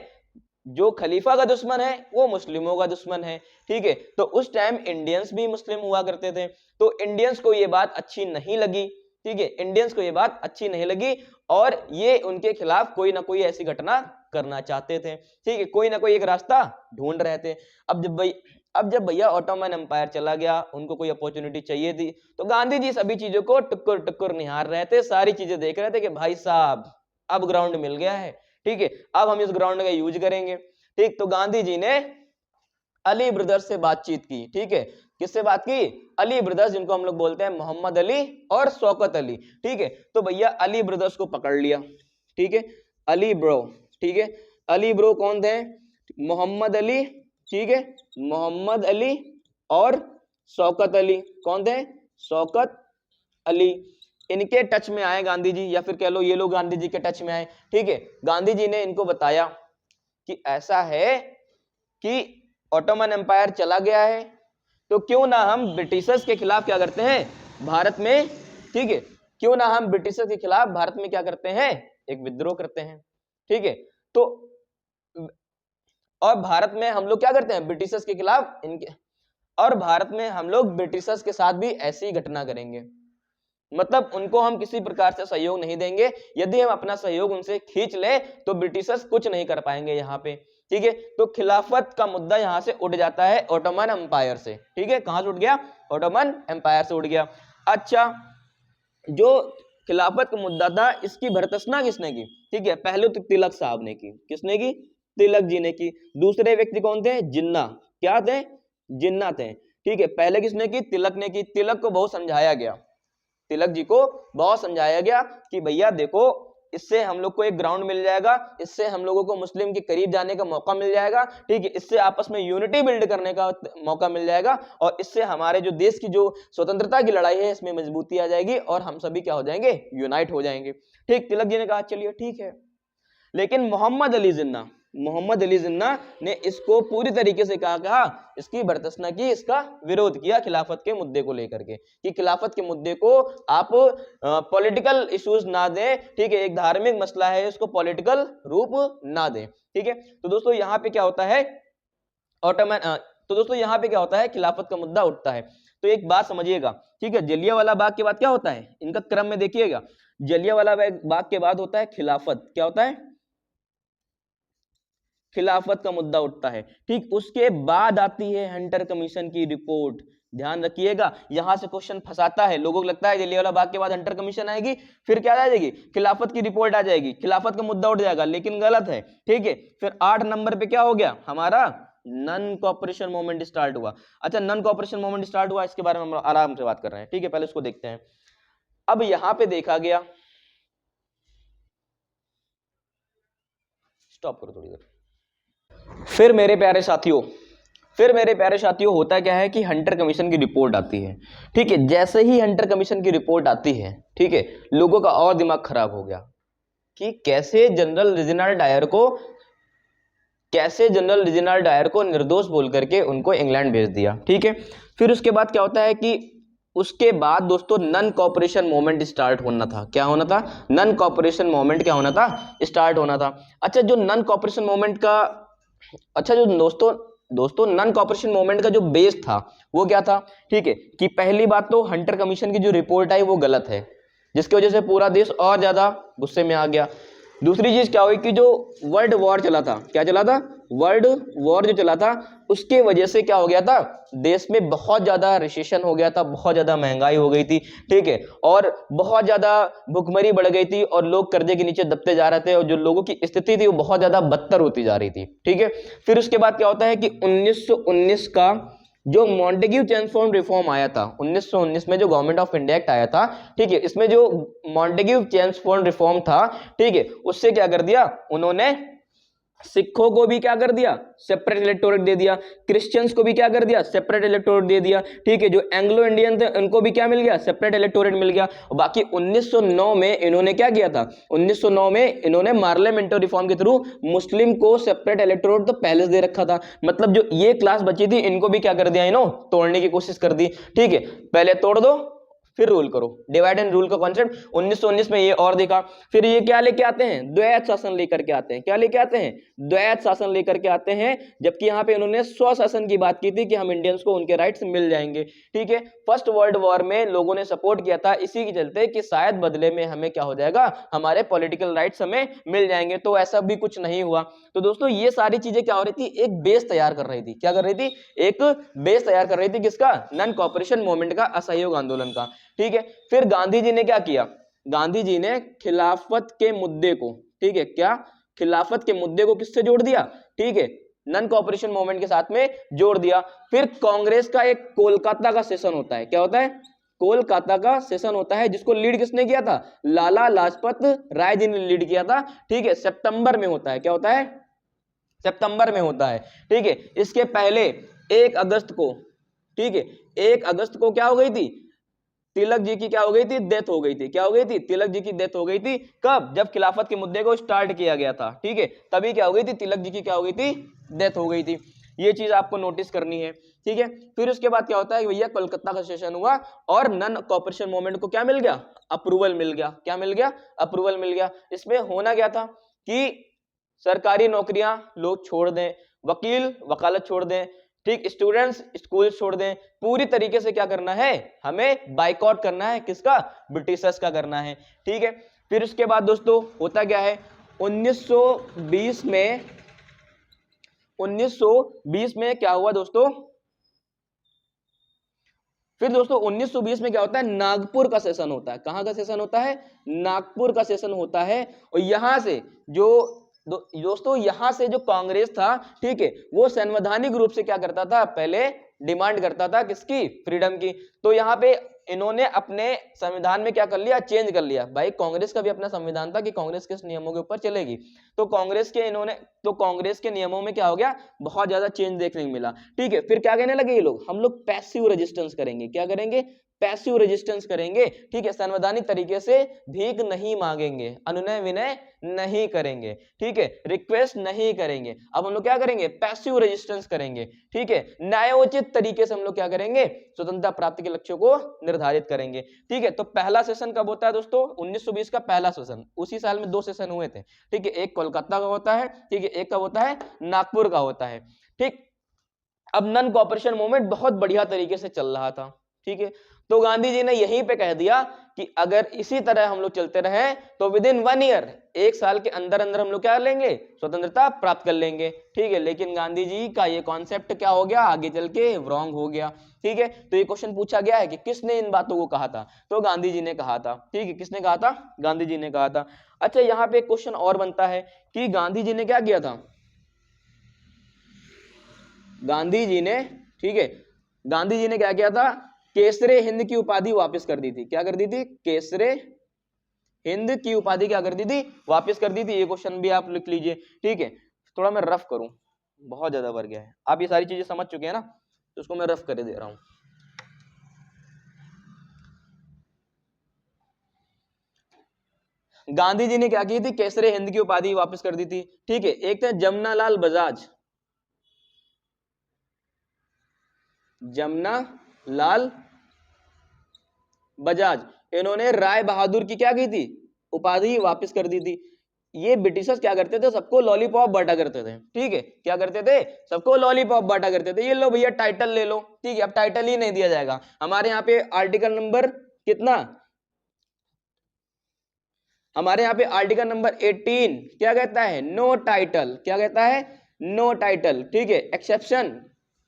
जो खलीफा का दुश्मन है वो मुस्लिमों का दुश्मन है, ठीक है। तो उस टाइम इंडियंस भी मुस्लिम हुआ करते थे, तो इंडियंस को ये बात अच्छी नहीं लगी, ठीक है, इंडियंस को ये बात अच्छी नहीं लगी, और ये उनके खिलाफ कोई ना कोई ऐसी घटना करना चाहते थे, ठीक है, कोई ना कोई एक रास्ता ढूंढ रहे थे। अब जब भैया ऑटोमन एम्पायर चला गया, उनको कोई अपॉर्चुनिटी चाहिए थी, तो गांधी जी सभी चीजों को टुक्कुर टुक्कुर निहार रहे थे, सारी चीजें देख रहे थे कि भाई साहब अब ग्राउंड मिल गया है, ठीक है, अब हम इस ग्राउंड का यूज करेंगे, ठीक। तो गांधी जी ने अली ब्रदर्स से बातचीत की, ठीक है, किससे बात की, अली ब्रदर्स, जिनको हम लोग बोलते हैं मोहम्मद अली और शौकत अली, ठीक है। तो भैया अली ब्रदर्स को पकड़ लिया, ठीक है, अली ब्रो, ठीक है, अली ब्रो कौन थे, मोहम्मद अली, ठीक है, मोहम्मद अली और शौकत अली, कौन थे, शौकत अली। इनके टच में आए गांधी जी, या फिर कह लो ये लोग गांधी जी के टच में आए, ठीक है। गांधी जी ने इनको बताया कि ऐसा है कि ऑटोमन एम्पायर चला गया है, तो क्यों ना हम ब्रिटिशर्स के खिलाफ क्या करते हैं भारत में, ठीक है, क्यों ना हम ब्रिटिशर्स के खिलाफ भारत में क्या करते हैं, एक विद्रोह करते हैं, ठीक है। तो और भारत में हम लोग क्या करते हैं, ब्रिटिशर्स के खिलाफ इनके, और भारत में हम लोग ब्रिटिशर्स के साथ भी ऐसी घटना करेंगे, मतलब उनको हम किसी प्रकार से सहयोग नहीं देंगे। यदि हम अपना सहयोग उनसे खींच ले तो ब्रिटिशर्स कुछ नहीं कर पाएंगे यहाँ पे, ठीक है। तो खिलाफत का मुद्दा यहाँ से उठ जाता है ऑटोमन एम्पायर से, ठीक है। कहां से उठ गया, ऑटोमन एम्पायर से उठ गया। अच्छा, जो खिलाफत का मुद्दा था इसकी भर्त्सना किसने की, ठीक है, पहले तो तिलक साहब ने की। किसने की, तिलक जी ने की। दूसरे व्यक्ति कौन थे, जिन्ना, क्या थे, जिन्ना थे, ठीक है। पहले किसने की, तिलक ने की। तिलक को बहुत समझाया गया, तिलक जी को बहुत समझाया गया कि भैया देखो, इससे हम लोग को एक ग्राउंड मिल जाएगा, इससे हम लोगों को मुस्लिम के करीब जाने का मौका मिल जाएगा, ठीक है, इससे आपस में यूनिटी बिल्ड करने का मौका मिल जाएगा, और इससे हमारे जो देश की जो स्वतंत्रता की लड़ाई है इसमें मजबूती आ जाएगी और हम सभी क्या हो जाएंगे, यूनाइट हो जाएंगे। ठीक, तिलक जी ने कहा चलिए ठीक है। लेकिन मोहम्मद अली जिन्ना ने इसको पूरी तरीके से कहा, इसकी भर्त्सना की, इसका विरोध किया खिलाफत के मुद्दे को लेकर के, कि खिलाफत के मुद्दे को आप पॉलिटिकल इश्यूज ना दें, ठीक है, एक धार्मिक मसला है, इसको पॉलिटिकल रूप ना दें, ठीक है। तो दोस्तों यहाँ पे क्या होता है, खिलाफत का मुद्दा उठता है। तो एक बात समझिएगा, ठीक है, जलियांवाला बाग के बाद क्या होता है, इनका क्रम में देखिएगा, जलियांवाला बाग के बाद होता है खिलाफत, क्या होता है, खिलाफत का मुद्दा उठता है, ठीक। उसके बाद आती है हंटर कमीशन की रिपोर्ट। ध्यान रखिएगा, यहां से क्वेश्चन फंसाता है, लोगों को लगता है जलियांवाला बाग के बाद हंटर कमीशन आएगी, फिर क्या आ जाएगी, खिलाफत की रिपोर्ट आ जाएगी, खिलाफत का मुद्दा उठ जाएगा, लेकिन गलत है, ठीक है। फिर 8 नंबर पे क्या हो गया हमारा, नन कॉपरेशन मूवमेंट स्टार्ट हुआ। अच्छा, नन कॉपरेशन मूवमेंट स्टार्ट हुआ, इसके बारे में हम आराम से बात कर रहे हैं, ठीक है, पहले इसको देखते हैं। अब यहां पे देखा गया, स्टॉप करो थोड़ी देर। फिर मेरे प्यारे साथियों होता क्या है कि हंटर कमीशन की रिपोर्ट आती है, ठीक है। जैसे ही हंटर कमीशन की रिपोर्ट आती है, ठीक है, लोगों का और दिमाग खराब हो गया कि कैसे जनरल रेजिनाल्ड डायर को निर्दोष बोल करके उनको इंग्लैंड भेज दिया, ठीक है। फिर उसके बाद क्या होता है कि उसके बाद दोस्तों नन कॉपरेशन मूवमेंट स्टार्ट होना था। क्या होना था, नन कॉपरेशन मूवमेंट क्या होना था, स्टार्ट होना था। अच्छा, जो नन कॉपरेशन मूवमेंट का, अच्छा जो दोस्तों नन कॉपरेशन मूवमेंट का जो बेस था वो क्या था, ठीक है, कि पहली बात तो हंटर कमीशन की जो रिपोर्ट आई वो गलत है, जिसकी वजह से पूरा देश और ज्यादा गुस्से में आ गया। दूसरी चीज क्या हुई कि जो वर्ल्ड वॉर चला था, क्या चला था, वर्ल्ड वॉर जो चला था, उसके वजह से क्या हो गया था, देश में बहुत ज्यादा रिसेशन हो गया था, बहुत ज्यादा महंगाई हो गई थी, ठीक है, और बहुत ज्यादा भुखमरी बढ़ गई थी और लोग कर्जे के नीचे दबते जा रहे थे और जो लोगों की स्थिति थी वो बहुत ज्यादा बदतर होती जा रही थी, ठीक है। फिर उसके बाद क्या होता है कि 1919 का जो मॉन्टेग्यू चेम्सफोर्ड रिफॉर्म आया था, 1919 में जो गवर्नमेंट ऑफ इंडिया एक्ट आया था, ठीक है, इसमें जो मॉन्टेग्यू चेम्सफोर्ड रिफॉर्म था, ठीक है, उससे क्या कर दिया उन्होंने, सिखों को भी क्या कर दिया, सेपरेट इलेक्टोरेट दे दिया, क्रिश्चियंस को भी क्या कर दिया, सेपरेट इलेक्टोरेट दे दिया, ठीक है। जो एंग्लो इंडियन थे उनको भी क्या मिल गया, सेपरेट इलेक्टोरेट मिल गया। और बाकी 1909 में इन्होंने क्या किया था, 1909 में इन्होंने पार्लियामेंट्री रिफॉर्म के थ्रू मुस्लिम को सेपरेट इलेक्टोरेट तो पहले से दे रखा था, मतलब जो ये क्लास बची थी इनको भी क्या कर दिया, इन्हों तोड़ने की कोशिश कर दी, ठीक है। पहले तोड़ दो फिर रूल करो, डिवाइड एंड रूल का कॉन्सेप्ट 1919 में ये और देखा। फिर ये क्या लेके आते हैं, द्वैत शासन लेकर के आते हैं, क्या लेके आते हैं, द्वैत शासन लेकर के आते हैं, जबकि यहाँ पे इन्होंने स्वशासन की बात की थी कि हम इंडियंस को उनके राइट्स मिल जाएंगे, ठीक है। फर्स्ट वर्ल्ड वॉर में लोगों ने सपोर्ट किया था इसी के चलते कि शायद बदले में हमें क्या हो जाएगा, हमारे पॉलिटिकल राइट्स हमें मिल जाएंगे, तो ऐसा भी कुछ नहीं हुआ। तो दोस्तों ये सारी चीजें क्या हो रही थी, एक बेस तैयार कर रही थी, क्या कर रही थी, एक बेस तैयार कर रही थी, किसका, नन कॉपरेशन मूवमेंट का, असहयोग आंदोलन का, ठीक है। फिर गांधी जी ने क्या किया, गांधी जी ने खिलाफत के मुद्दे को, ठीक है, क्या, खिलाफत के मुद्दे को किससे जोड़ दिया, ठीक है, नन कॉपरेशन मूवमेंट के साथ में जोड़ दिया। फिर कांग्रेस का एक कोलकाता का सेशन होता है, क्या होता है, कोलकाता का सेशन होता है, जिसको लीड किसने किया था, लाला लाजपत राय जी ने लीड किया था, ठीक है। सितंबर में होता है, क्या होता है, सितंबर में होता है, ठीक है। इसके पहले 1 अगस्त को, ठीक है, 1 अगस्त को क्या हो गई थी, तिलक जी की क्या हो गई थी, डेथ हो गई थी, क्या हो गई थी, तिलक जी की डेथ हो गई थी। कब, जब खिलाफत के मुद्दे को स्टार्ट किया गया था, ठीक है, तभी क्या हो गई थी, तिलक जी की क्या हो गई थी, डेथ हो गई थी। ये चीज आपको नोटिस करनी है, ठीक है। फिर उसके बाद क्या होता है, भैया कोलकाता का सेशन हुआ और नन कॉपरेशन मूवमेंट को क्या मिल गया, अप्रूवल मिल गया, क्या मिल गया, अप्रूवल मिल गया। इसमें होना क्या था कि सरकारी नौकरियां लोग छोड़ दें, वकील वकालत छोड़ दें, ठीक, स्टूडेंट्स स्कूल छोड़ दें, पूरी तरीके से क्या करना है, हमें बाइकआउट करना है, किसका, ब्रिटिशर्स का करना है, ठीक है। फिर उसके बाद दोस्तों होता क्या है, 1920 में क्या हुआ दोस्तों, फिर दोस्तों 1920 में क्या होता है, नागपुर का सेशन होता है। कहां का सेशन होता है, नागपुर का सेशन होता है। और यहां से जो दोस्तों यहां से जो कांग्रेस था, ठीक है, वो संवैधानिक रूप से क्या करता था, पहले डिमांड करता था किसकी, फ्रीडम की। तो यहाँ पे इन्होंने अपने संविधान में क्या कर लिया, चेंज कर लिया। भाई कांग्रेस का भी अपना संविधान था कि कांग्रेस किस नियमों के ऊपर चलेगी, तो कांग्रेस के नियमों में क्या हो गया, बहुत ज्यादा चेंज देखने को मिला, ठीक है। फिर क्या कहने लगे ये लोग, हम लोग पैसिव रेजिस्टेंस करेंगे, क्या करेंगे, पैसिव रेजिस्टेंस करेंगे, ठीक है। संवैधानिक तरीके से भीख नहीं मांगेंगे, अनुनय विनय नहीं करेंगे, ठीक है, रिक्वेस्ट नहीं करेंगे। अब हम लोग क्या करेंगे, पैसिव रेजिस्टेंस करेंगे, ठीक है। न्यायोचित तरीके से हम लोग क्या करेंगे, स्वतंत्रता प्राप्ति के लक्ष्यों को निर्धारित करेंगे, ठीक है। तो पहला सेशन कब होता है दोस्तों, 1920 का पहला सेशन। उसी साल में 2 सेशन हुए थे, ठीक है, एक कोलकाता का होता है, ठीक है, एक कब होता है, नागपुर का होता है, ठीक। अब नॉन कोऑपरेशन मूवमेंट बहुत बढ़िया तरीके से चल रहा था, ठीक है। तो गांधी जी ने यहीं पे कह दिया कि अगर इसी तरह हम लोग चलते रहे तो विद इन 1 ईयर, 1 साल के अंदर अंदर हम लोग क्या कर लेंगे, स्वतंत्रता प्राप्त कर लेंगे, ठीक है। लेकिन गांधी जी का ये कॉन्सेप्ट क्या हो गया, आगे चल के रॉन्ग हो गया, ठीक है। तो ये क्वेश्चन पूछा गया है कि किसने इन बातों को कहा था, तो गांधी जी ने कहा था, ठीक है। किसने कहा था, गांधी जी ने कहा था। अच्छा, यहाँ पे एक क्वेश्चन और बनता है कि गांधी जी ने क्या किया था, गांधी जी ने, ठीक है, गांधी जी ने क्या किया था, केसरे हिंद की उपाधि वापस कर दी थी। क्या कर दी थी, केसरे हिंद की उपाधि क्या कर दी थी, वापस कर दी थी। ये क्वेश्चन भी आप लिख लीजिए, ठीक है। थोड़ा मैं रफ करूं, बहुत ज्यादा भर गया है, आप ये सारी चीजें समझ चुके हैं ना, तो उसको मैं रफ कर दे रहा हूं। गांधी जी ने क्या की थी, केसरे हिंद की उपाधि वापस कर दी थी, ठीक है। एक थे जमनालाल बजाज, जमनालाल बजाज, इन्होंने राय बहादुर की क्या की थी, उपाधि वापस कर दी थी। ये ब्रिटिशर्स क्या करते थे, सबको लॉलीपॉप बांटा करते थे, ठीक है। क्या करते थे, सबको लॉलीपॉप बांटा करते थे। ये लो भैया टाइटल ले लो, ठीक है। अब टाइटल ही नहीं दिया जाएगा। हमारे यहाँ पे आर्टिकल नंबर कितना, हमारे यहाँ पे आर्टिकल नंबर 18 क्या कहता है, नो टाइटल, क्या कहता है, नो टाइटल, ठीक है। एक्सेप्शन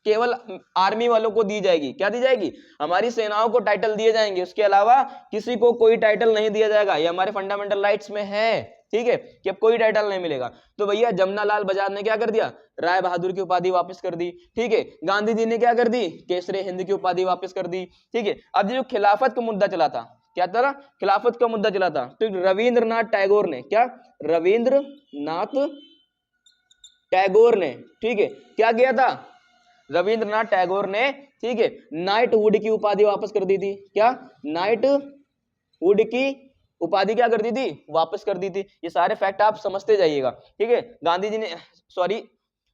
केवल आर्मी वालों को दी जाएगी, क्या दी जाएगी, हमारी सेनाओं को टाइटल दिए जाएंगे, उसके अलावा किसी को कोई टाइटल नहीं दिया जाएगा। ये हमारे फंडामेंटल राइट्स में है, ठीक है, कि अब कोई टाइटल नहीं मिलेगा। तो भैया जमनालाल बजाज ने क्या कर दिया, राय बहादुर की उपाधि वापस कर दी, ठीक है। गांधी जी ने क्या कर दी, केसरे हिंद की उपाधि वापस कर दी, ठीक है। अब जो खिलाफत का मुद्दा चला था, क्या था, खिलाफत का मुद्दा चला था, तो रविंद्रनाथ टैगोर ने, क्या, रविंद्रनाथ टैगोर ने, ठीक है, क्या किया था, रविंद्रनाथ टैगोर ने, ठीक है, नाइटहुड की उपाधि वापस कर दी थी। क्या, नाइटहुड की उपाधि क्या कर दी थी, वापस कर दी थी। ये सारे फैक्ट आप समझते जाइएगा, ठीक है। गांधी जी ने, सॉरी,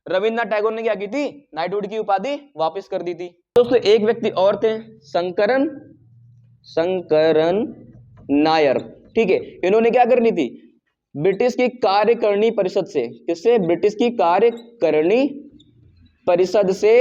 रविंद्रनाथ टैगोर ने क्या की थी, नाइटहुड की उपाधि वापस कर दी थी। दोस्तों एक व्यक्ति और थे, शंकरन नायर, ठीक है। इन्होंने क्या कर ली थी, ब्रिटिश की कार्यकारिणी परिषद से, किससे, ब्रिटिश की कार्यकारिणी परिषद से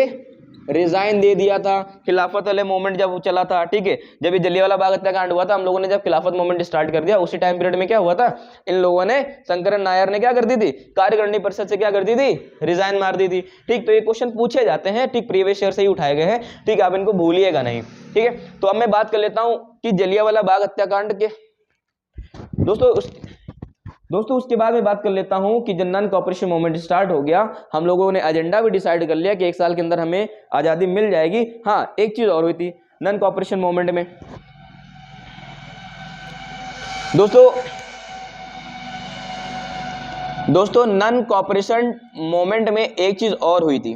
रिजाइन दे दिया था। खिलाफत वाले मूवमेंट जब चला था, ठीक है, जब ये जलियांवाला बाग हत्याकांड हुआ था, हम लोगों ने जब खिलाफत मूवमेंट स्टार्ट कर दिया, उसी टाइम पीरियड में क्या हुआ था, इन लोगों ने, शंकरन नायर ने क्या कर दी थी, कार्यकारिणी परिषद से क्या कर दी थी, रिजाइन मार दी थी, ठीक। तो ये क्वेश्चन पूछे जाते हैं, ठीक, प्रीवियस ईयर से ही उठाए गए हैं, ठीक, आप इनको भूलिएगा नहीं, ठीक है। तो अब मैं बात कर लेता हूं कि जलियांवाला बाग हत्याकांड के दोस्तों उसके बाद मैं बात कर लेता हूं कि जब नॉन कोऑपरेशन मूवमेंट स्टार्ट हो गया, हम लोगों ने एजेंडा भी डिसाइड कर लिया कि 1 साल के अंदर हमें आजादी मिल जाएगी। हाँ, एक चीज और हुई थी नॉन कोऑपरेशन मूवमेंट में दोस्तों नॉन कोऑपरेशन मूवमेंट में एक चीज और हुई थी,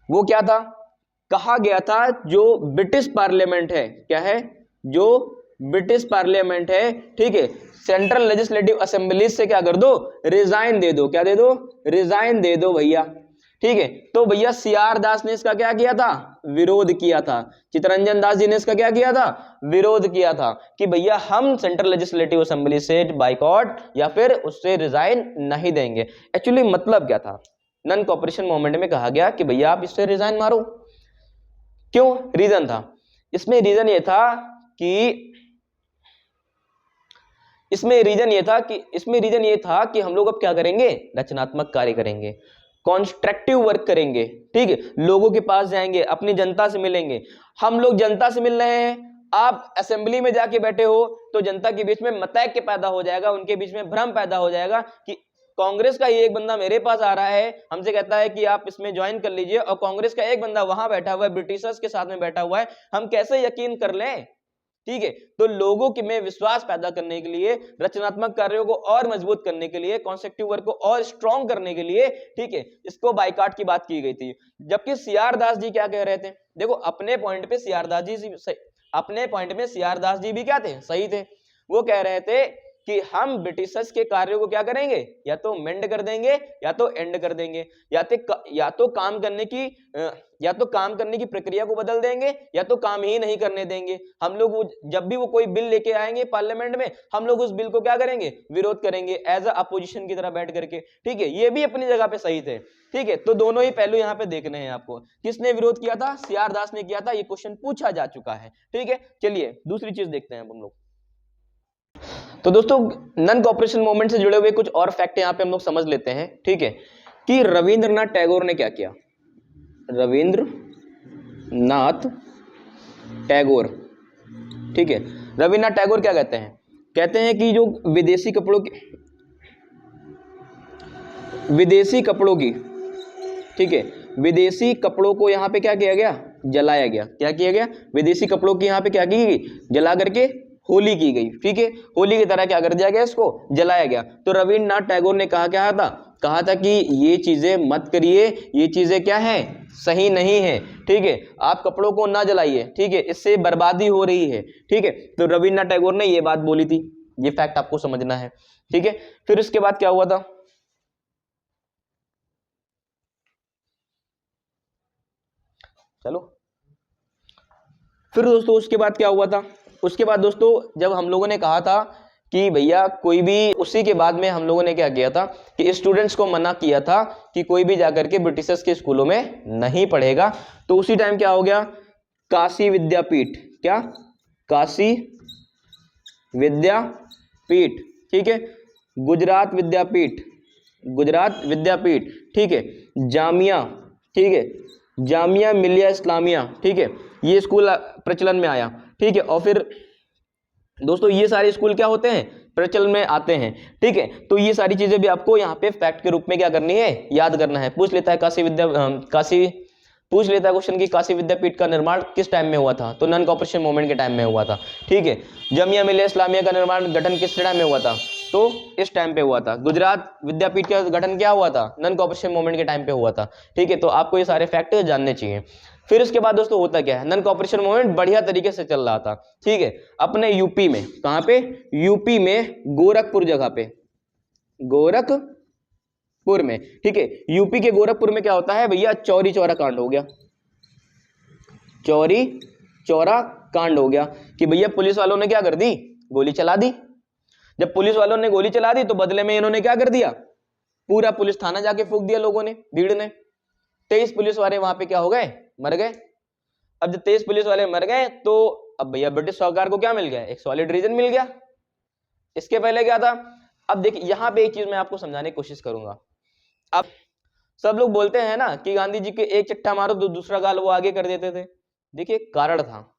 वो क्या था, कहा गया था जो ब्रिटिश पार्लियामेंट है, क्या है, जो ब्रिटिश पार्लियामेंट है, ठीक है, सेंट्रल लेजिस्लेटिव असेंबली से क्या कर दो, रिजाइन दे दो, क्या दे दो, रिजाइन दे दो भैया, ठीक है। तो भैया सीआर दास ने इसका क्या किया था, विरोध किया था। चित्तरंजन दास जी ने इसका क्या किया था, विरोध किया था कि भैया हम सेंट्रल लेजिस्लेटिव असेंबली से बाइकआउट या फिर उससे रिजाइन नहीं देंगे। एक्चुअली मतलब क्या था, नन कॉपरेशन मूवमेंट में कहा गया कि भैया आप इससे रिजाइन मारो। क्यों रीजन था इसमें? रीजन ये था कि इसमें रीजन ये था कि हम लोग अब क्या करेंगे, रचनात्मक कार्य करेंगे, कॉन्स्ट्रक्टिव वर्क करेंगे। ठीक है, लोगों के पास जाएंगे, अपनी जनता से मिलेंगे। हम लोग जनता से मिल रहे हैं, आप असेंबली में जाके बैठे हो तो जनता के बीच में मतैक्य पैदा हो जाएगा, उनके बीच में भ्रम पैदा हो जाएगा कि कांग्रेस का ये एक बंदा मेरे पास आ रहा है, हमसे कहता है कि आप इसमें ज्वाइन कर लीजिए, और कांग्रेस का एक बंदा वहां बैठा हुआ है, ब्रिटिशर्स के साथ में बैठा हुआ है, हम कैसे यकीन कर लें? ठीक है, तो लोगों के में विश्वास पैदा करने के लिए, रचनात्मक कार्यों को और मजबूत करने के लिए, कॉन्स्ट्रक्टिव वर्क को और स्ट्रॉन्ग करने के लिए, ठीक है, इसको बाइकाट की बात की गई थी। जबकि सीआर दास जी क्या कह रहे थे? देखो अपने पॉइंट पे सीआर दास जी अपने पॉइंट में सीआर दास जी भी क्या थे, सही थे। वो कह रहे थे कि हम ब्रिटिशर्स के कार्यों को क्या करेंगे, या तो मेंड कर देंगे या तो एंड कर देंगे, या तो काम करने की प्रक्रिया को बदल देंगे, या तो काम ही नहीं करने देंगे। हम लोग जब भी वो कोई बिल लेके आएंगे पार्लियामेंट में, हम लोग उस बिल को क्या करेंगे, विरोध करेंगे एज अ अपोजिशन की तरह बैठ करके। ठीक है, ये भी अपनी जगह पे सही थे। ठीक है, तो दोनों ही पहलू यहाँ पे देखने हैं आपको। किसने विरोध किया था? सीआर दास ने किया था। ये क्वेश्चन पूछा जा चुका है। ठीक है, चलिए दूसरी चीज देखते हैं हम लोग। तो दोस्तों नन कॉपरेशन मूवमेंट से जुड़े हुए कुछ और फैक्ट यहाँ पे हम लोग समझ लेते हैं। ठीक है, कि रविंद्रनाथ टैगोर ने क्या किया? रविंद्रनाथ टैगोर, ठीक है, रविन्द्रनाथ टैगोर क्या कहते हैं? कहते हैं कि जो विदेशी कपड़ों की, ठीक है, विदेशी कपड़ों को यहाँ पे क्या किया गया? जलाया गया। क्या किया गया? विदेशी कपड़ों की यहाँ पे क्या की गई? जला करके होली की गई। ठीक है, होली की तरह क्या कर दिया गया? इसको जलाया गया। तो रविन्द्रनाथ टैगोर ने कहा था कि ये चीजें मत करिए, ये चीजें क्या है, सही नहीं है। ठीक है, आप कपड़ों को ना जलाइए, ठीक है, इससे बर्बादी हो रही है। ठीक है, तो रविन्द्रनाथ टैगोर ने ये बात बोली थी। ये फैक्ट आपको समझना है। ठीक है, फिर उसके बाद क्या हुआ था? चलो, फिर दोस्तों उसके बाद क्या हुआ था? उसके बाद दोस्तों जब हम लोगों ने कहा था कि भैया कोई भी, उसी के बाद में हम लोगों ने क्या किया था कि स्टूडेंट्स को मना किया था कि कोई भी जाकर के ब्रिटिशर्स के स्कूलों में नहीं पढ़ेगा। तो उसी टाइम क्या हो गया? काशी विद्यापीठ, क्या? काशी विद्यापीठ, ठीक है, गुजरात विद्यापीठ, ठीक है, जामिया, ठीक है, जामिया मिलिया इस्लामिया, ठीक है, ये स्कूल प्रचलन में आया। ठीक है, और फिर दोस्तों ये सारे स्कूल क्या होते हैं? प्रचलन में आते हैं। ठीक है, तो ये सारी चीजें भी आपको यहाँ पे फैक्ट के रूप में क्या करनी है? याद करना है। पूछ लेता है क्वेश्चन की काशी विद्यापीठ का निर्माण किस टाइम में हुआ था? तो नन कॉपरेशन मूवमेंट के टाइम में हुआ था। ठीक है, जामिया मिलिया इस्लामिया का निर्माण गठन किस टाइम में हुआ था? तो इस टाइम पे हुआ था। गुजरात विद्यापीठ का गठन क्या हुआ था? नन कॉपरेशन मूवमेंट के टाइम पे हुआ था। ठीक है, तो आपको ये सारे फैक्ट जानने चाहिए। फिर उसके बाद दोस्तों होता क्या है? नन कॉपरेशन मूवमेंट बढ़िया तरीके से चल रहा था। ठीक है, अपने यूपी में, कहां पे? यूपी में गोरखपुर जगह पे, गोरखपुर में। ठीक है, यूपी के गोरखपुर में क्या होता है भैया? चौरी चौरा कांड हो गया। चौरी चौरा कांड हो गया कि भैया पुलिस वालों ने क्या कर दी? गोली चला दी। जब पुलिस वालों ने गोली चला दी तो बदले में इन्होंने क्या कर दिया? पूरा पुलिस थाना जाके फूंक दिया लोगों ने, भीड़ ने। 23 पुलिस वाले वहां पे क्या हो गए? मर गए। अब जब 23 पुलिस वाले मर गए तो अब भैया ब्रिटिश सरकार को क्या मिल गया? एक सॉलिड रीजन मिल गया। इसके पहले क्या था? अब देखिए यहां पे एक चीज मैं आपको समझाने की कोशिश करूंगा। अब सब लोग बोलते हैं ना कि गांधी जी के एक चट्टा मारो तो दूसरा गाल वो आगे कर देते थे। देखिए कारण था,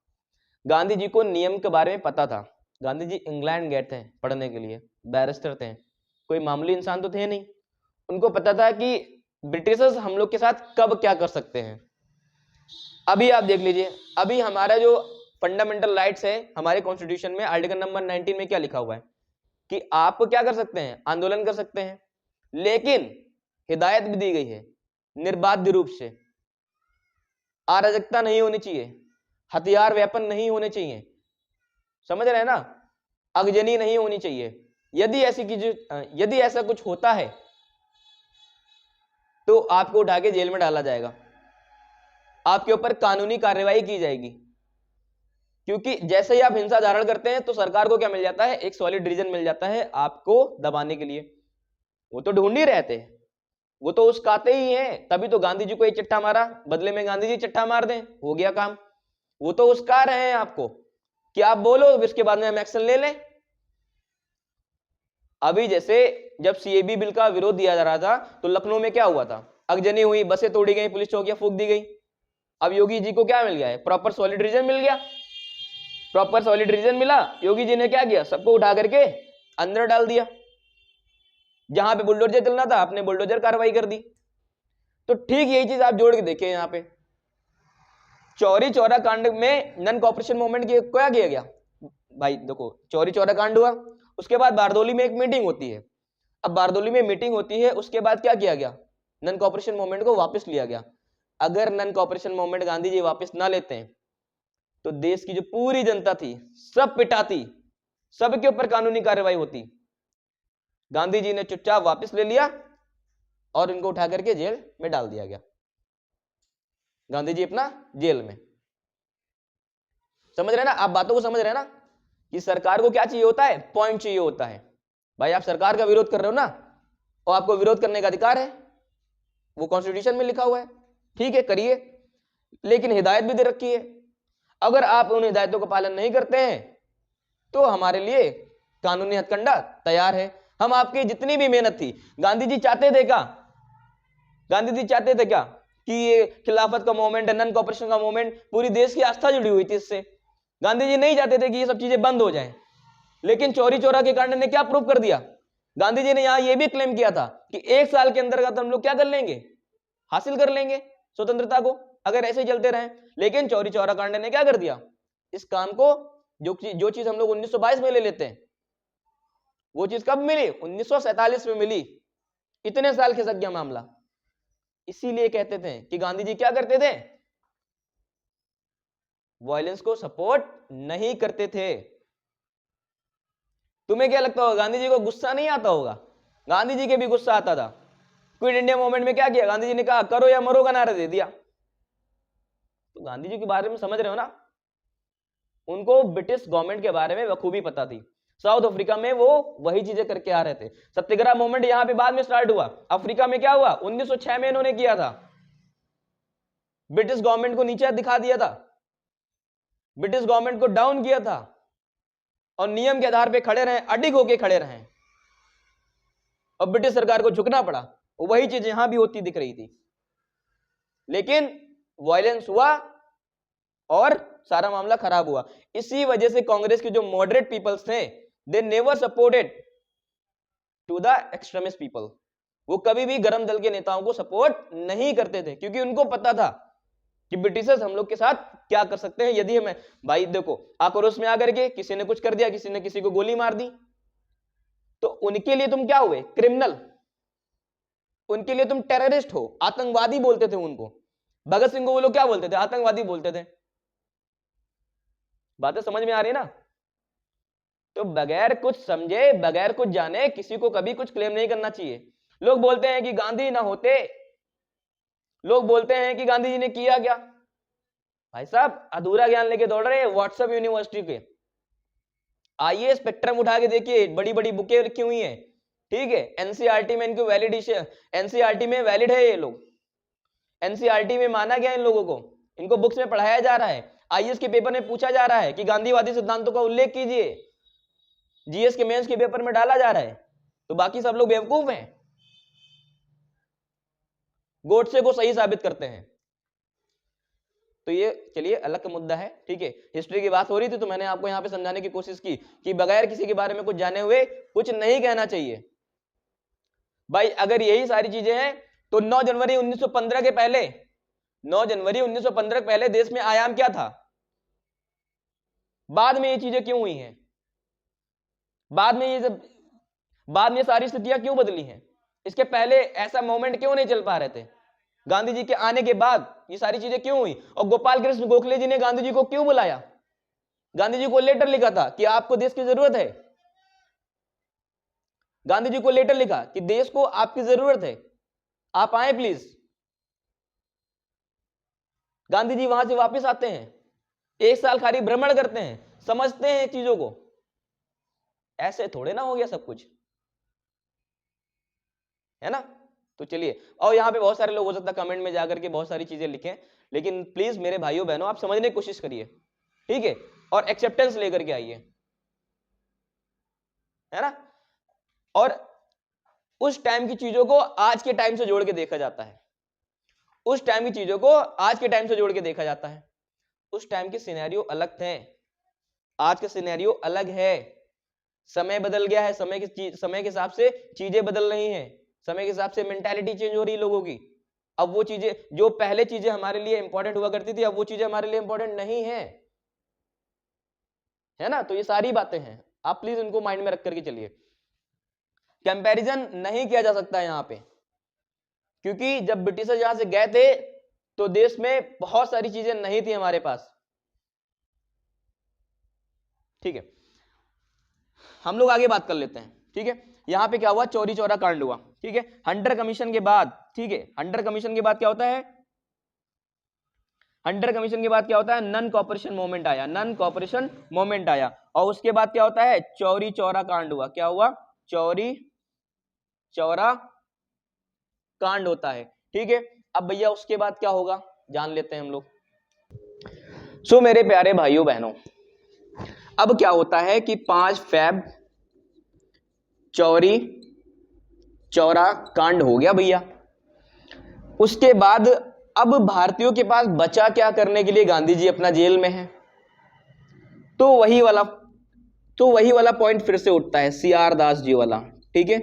गांधी जी को नियम के बारे में पता था। गांधी जी इंग्लैंड गए थे पढ़ने के लिए, बैरिस्टर थे, कोई मामूली इंसान तो थे नहीं। उनको पता था कि ब्रिटिशर्स हम लोग के साथ कब क्या कर सकते हैं। अभी आप देख लीजिए, अभी हमारा जो फंडामेंटल राइट्स है हमारे कॉन्स्टिट्यूशन में आर्टिकल नंबर 19 में क्या लिखा हुआ है कि आप क्या कर सकते हैं? आंदोलन कर सकते हैं, लेकिन हिदायत भी दी गई है निर्बाध रूप से, अराजकता नहीं होनी चाहिए, हथियार वेपन नहीं होने चाहिए, समझ रहे हैं ना, अगजनी नहीं होनी चाहिए। यदि ऐसा कुछ होता है तो आपको उठा के जेल में डाला जाएगा, आपके ऊपर कानूनी कार्रवाई की जाएगी। क्योंकि जैसे ही आप हिंसा धारण करते हैं तो सरकार को क्या मिल जाता है? एक सॉलिड रीजन मिल जाता है आपको दबाने के लिए। वो तो ढूंढ ही रहे थे, वो तो उसकाते ही हैं, तभी तो गांधी जी को एक चिट्ठा मारा, बदले में गांधी जी चिट्ठा मार दें, हो गया काम। वो तो उसका रहे हैं आपको कि आप बोलो, इसके बाद में हम एक्शन ले लें। अभी जैसे जब सीएबी बिल का विरोध दिया जा रहा था तो लखनऊ में क्या हुआ था, अगजनी हुई, बसें तोड़ी गई, पुलिस चौकियां फूंक दी गई। अब योगी जी को क्या मिल गया है, प्रॉपर सॉलिड रीजन मिल गया। प्रॉपर सॉलिड रीजन मिला, योगी जी ने क्या किया, सबको उठा करके अंदर डाल दिया। जहां पे बुलडोजर चलना था आपने बुलडोजर कार्रवाई कर दी। तो ठीक यही चीज आप जोड़ के देखें, यहां पे चौरी चौरा कांड में नन कॉपरेशन मूवमेंट क्या किया गया भाई। देखो चौरी चौरा कांड हुआ, उसके बाद बारदोली में एक मीटिंग होती है। अब बारदोली में मीटिंग होती है, उसके बाद क्या किया गया, नन कॉपरेशन मूवमेंट को वापस लिया गया। अगर none cooperation movement Gandhi ji वापस ना लेते हैं तो देश की जो पूरी जनता थी सब पिटाती, सबके ऊपर कानूनी कार्रवाई होती। गांधी जी ने चुपचाप वापस ले लिया और इनको उठा करके जेल में डाल दिया गया। गांधी जी अपना जेल में। समझ रहे ना आप, बातों को समझ रहे ना कि सरकार को क्या चाहिए होता है, पॉइंट चाहिए होता है। भाई आप सरकार का विरोध कर रहे हो ना, और आपको विरोध करने का अधिकार है, वो कॉन्स्टिट्यूशन में लिखा हुआ है, ठीक है करिए, लेकिन हिदायत भी दे रखी है। अगर आप उन हिदायतों का पालन नहीं करते हैं तो हमारे लिए कानूनी हथकंडा तैयार है। हम आपकी जितनी भी मेहनत थी, गांधी जी चाहते थे क्या, गांधी जी चाहते थे क्या कि ये खिलाफत का मूवमेंट है, नन कॉपरेशन का मूवमेंट, पूरी देश की आस्था जुड़ी हुई थी इससे। गांधी जी नहीं चाहते थे कि ये सब चीजें बंद हो जाएं। लेकिन चौरी चौरा के कांड ने क्या प्रूव कर दिया, गांधी जी ने यहां यह भी क्लेम किया था कि 1 साल के अंतर्गत हम लोग क्या कर लेंगे, हासिल कर लेंगे स्वतंत्रता को, अगर ऐसे ही चलते रहे। लेकिन चौरी चौरा कांड ने क्या कर दिया, इस काम को, जो चीज हम लोग 1922 में ले लेते हैं, वो चीज कब मिली, 1947 में मिली। इतने साल खिसक गया मामला। इसीलिए कहते थे कि गांधी जी क्या करते थे, वायलेंस को सपोर्ट नहीं करते थे। तुम्हें क्या लगता होगा, गांधी जी को गुस्सा नहीं आता होगा? गांधी जी के भी गुस्सा आता था। क्विट इंडिया मूवमेंट में क्या किया, गांधी जी ने कहा करो या मरो का नारा दे दिया। तो गांधी जी के बारे में समझ रहे हो ना, उनको ब्रिटिश गवर्नमेंट के बारे में बखूबी पता थी। साउथ अफ्रीका में वो वही चीजें करके आ रहे थे। सत्याग्रह मूवमेंट यहां पे बाद में स्टार्ट हुआ, अफ्रीका में क्या हुआ, 1906 में इन्होंने किया था। ब्रिटिश गवर्नमेंट को नीचे दिखा दिया था, ब्रिटिश गवर्नमेंट को डाउन किया था, और नियम के आधार पे खड़े रहे, अडिग होके खड़े रहे, और ब्रिटिश सरकार को झुकना पड़ा। वही चीज यहां भी होती दिख रही थी, लेकिन वायलेंस हुआ और सारा मामला खराब हुआ। इसी वजह से कांग्रेस के जो मॉडरेट पीपल्स थे, they never supported to the extremist people. वो कभी भी गरम दल के नेताओं को सपोर्ट नहीं करते थे, क्योंकि उनको पता था कि ब्रिटिशर्स हम लोग के साथ क्या कर सकते हैं। यदि हमें, भाई देखो आक्रोश में आकर के किसी ने कुछ कर दिया, किसी ने किसी को गोली मार दी, तो उनके लिए तुम क्या हुए, क्रिमिनल, उनके लिए तुम टेररिस्ट हो, आतंकवादी बोलते थे उनको। भगत सिंह को वो लोग क्या बोलते थे, आतंकवादी बोलते थे। बातें समझ में आ रही ना? तो बगैर कुछ समझे, बगैर कुछ जाने किसी को कभी कुछ क्लेम नहीं करना चाहिए। लोग बोलते हैं कि गांधी ना होते, लोग बोलते हैं कि गांधी जी ने किया क्या। भाई साहब अधूरा ज्ञान लेके दौड़ रहे हैं व्हाट्सएप यूनिवर्सिटी के। आइए स्पेक्ट्रम उठा के देखिए, बड़ी बड़ी बुकें लिखी हुई हैं, ठीक है। एनसीईआरटी में इनको वैलिडेशन, एनसीईआरटी में वैलिड है ये लोग, एनसीईआरटी में माना गया इन लोगों को, इनको बुक्स में पढ़ाया जा रहा है। आईएएस के पेपर में पूछा जा रहा है कि गांधीवादी सिद्धांतों का उल्लेख कीजिए, जीएस के मेंस के पेपर में डाला जा रहा है। तो बाकी सब लोग बेवकूफ हैं, गोडसे को सही साबित करते हैं। तो ये चलिए अलग का मुद्दा है, ठीक है। हिस्ट्री की बात हो रही थी तो मैंने आपको यहां पे समझाने की कोशिश की कि बगैर किसी के बारे में कुछ जाने हुए कुछ नहीं कहना चाहिए। भाई अगर यही सारी चीजें हैं तो 9 जनवरी 1915 के पहले, 9 जनवरी 1915 के पहले देश में आयाम क्या था? बाद में ये चीजें क्यों हुई हैं? बाद में ये सारी स्थितियां क्यों बदली हैं? इसके पहले ऐसा मोमेंट क्यों नहीं चल पा रहे थे? गांधी जी के आने के बाद ये सारी चीजें क्यों हुई? और गोपाल कृष्ण गोखले जी ने गांधी जी को क्यों बुलाया? गांधी जी को लेटर लिखा था कि आपको देश की जरूरत है। गांधी जी को लेटर लिखा कि देश को आपकी जरूरत है, आप आए प्लीज। गांधी जी वहां से वापस आते हैं, 1 साल खाली भ्रमण करते हैं, समझते हैं चीजों को। ऐसे थोड़े ना हो गया सब कुछ, है ना? तो चलिए, और यहाँ पे बहुत सारे लोग हो सकता है कमेंट में जाकर के बहुत सारी चीजें लिखें, लेकिन प्लीज मेरे भाइयों बहनों आप समझने की कोशिश करिए, ठीक है, और एक्सेप्टेंस लेकर के आइए, है ना। और उस टाइम की चीजों को आज के टाइम से जोड़ के देखा जाता है, उस टाइम की चीजों को आज के टाइम से जोड़ के देखा जाता है। उस टाइम के सिनेरियो अलग थे, आज के सिनेरियो अलग है, समय बदल गया है, समय के हिसाब से चीजें बदल रही हैं, समय के हिसाब से मेंटालिटी चेंज हो रही है लोगों की। अब वो चीजें जो पहले चीजें हमारे लिए इंपॉर्टेंट हुआ करती थी, अब वो चीजें हमारे लिए इंपॉर्टेंट नहीं है, है ना। तो ये सारी बातें हैं, आप प्लीज इनको माइंड में रख करके चलिए। कंपैरिजन नहीं किया जा सकता यहां पे, क्योंकि जब ब्रिटिशर्स यहां से गए थे तो देश में बहुत सारी चीजें नहीं थी हमारे पास, ठीक है। हम लोग आगे बात कर लेते हैं, ठीक है। यहां पे क्या हुआ, चौरी चौरा कांड हुआ, ठीक है। हंटर कमीशन के बाद, ठीक है, हंटर कमीशन के बाद क्या होता है, हंटर कमीशन के बाद क्या होता है, नन कॉपरेशन मूवमेंट आया, नन कॉपरेशन मूवमेंट आया, और उसके बाद क्या होता है, चौरी चौरा कांड हुआ। क्या हुआ, चौरी चौरा कांड होता है, ठीक है। अब भैया उसके बाद क्या होगा जान लेते हैं हम लोग। सो मेरे प्यारे भाइयों बहनों, अब क्या होता है कि 5 फैब चौरी चौरा कांड हो गया भैया। उसके बाद अब भारतीयों के पास बचा क्या करने के लिए, गांधी जी अपना जेल में है, तो वही वाला पॉइंट फिर से उठता है, सीआर दास जी वाला, ठीक है।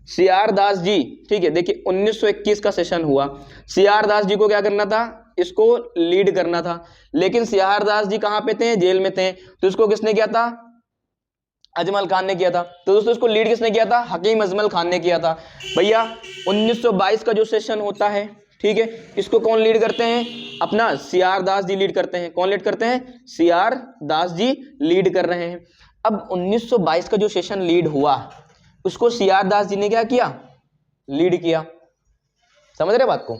सीआर दास जी, ठीक है, देखिए 1921 का सेशन हुआ, सीआर दास जी को क्या करना था, इसको लीड करना था, लेकिन सीआर दास जी कहां पे थे, जेल में थे, तो इसको किसने किया था, अजमल खान ने किया था। तो दोस्तों इसको लीड किसने किया था, हकीम अजमल खान ने किया था। भैया 1922 का जो सेशन होता है, ठीक है, इसको कौन लीड करते हैं, अपना सीआर दास जी लीड करते हैं। कौन लीड करते हैं, सीआर दास जी लीड कर रहे हैं। अब 1922 का जो सेशन लीड हुआ उसको सीआर दास जी ने क्या किया, लीड किया, समझ रहे बात को।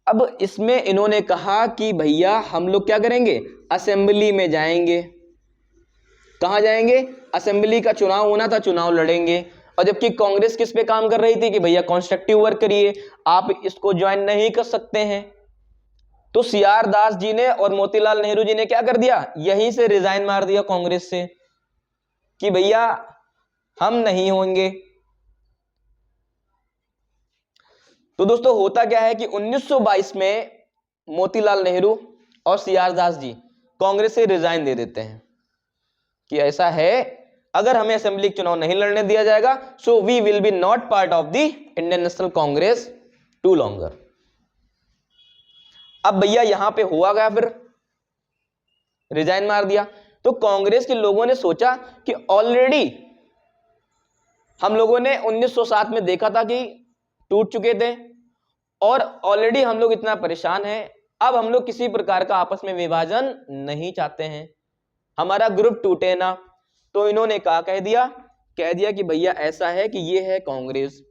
अब इसमें इन्होंने कहा कि भैया हम लोग क्या करेंगे, असेंबली में जाएंगे। कहां जाएंगे, असेंबली का चुनाव होना था, चुनाव लड़ेंगे। और जबकि कांग्रेस किस पे काम कर रही थी कि भैया कॉन्स्ट्रक्टिव वर्क करिए, आप इसको ज्वाइन नहीं कर सकते हैं। तो सीआर दास जी ने और मोतीलाल नेहरू जी ने क्या कर दिया, यहीं से रिजाइन मार दिया कांग्रेस से कि भैया हम नहीं होंगे। तो दोस्तों होता क्या है कि 1922 में मोतीलाल नेहरू और सीआर दास जी कांग्रेस से रिजाइन दे देते हैं कि ऐसा है, अगर हमें असेंबली चुनाव नहीं लड़ने दिया जाएगा, so we will be not part of the Indian National Congress to longer. अब भैया यहां पे हुआ गया, फिर रिजाइन मार दिया। तो कांग्रेस के लोगों ने सोचा कि ऑलरेडी हम लोगों ने 1907 में देखा था कि टूट चुके थे, और ऑलरेडी हम लोग इतना परेशान हैं, अब हम लोग किसी प्रकार का आपस में विभाजन नहीं चाहते हैं, हमारा ग्रुप टूटे ना। तो इन्होंने कह दिया कि भैया ऐसा है कि ये है कांग्रेस,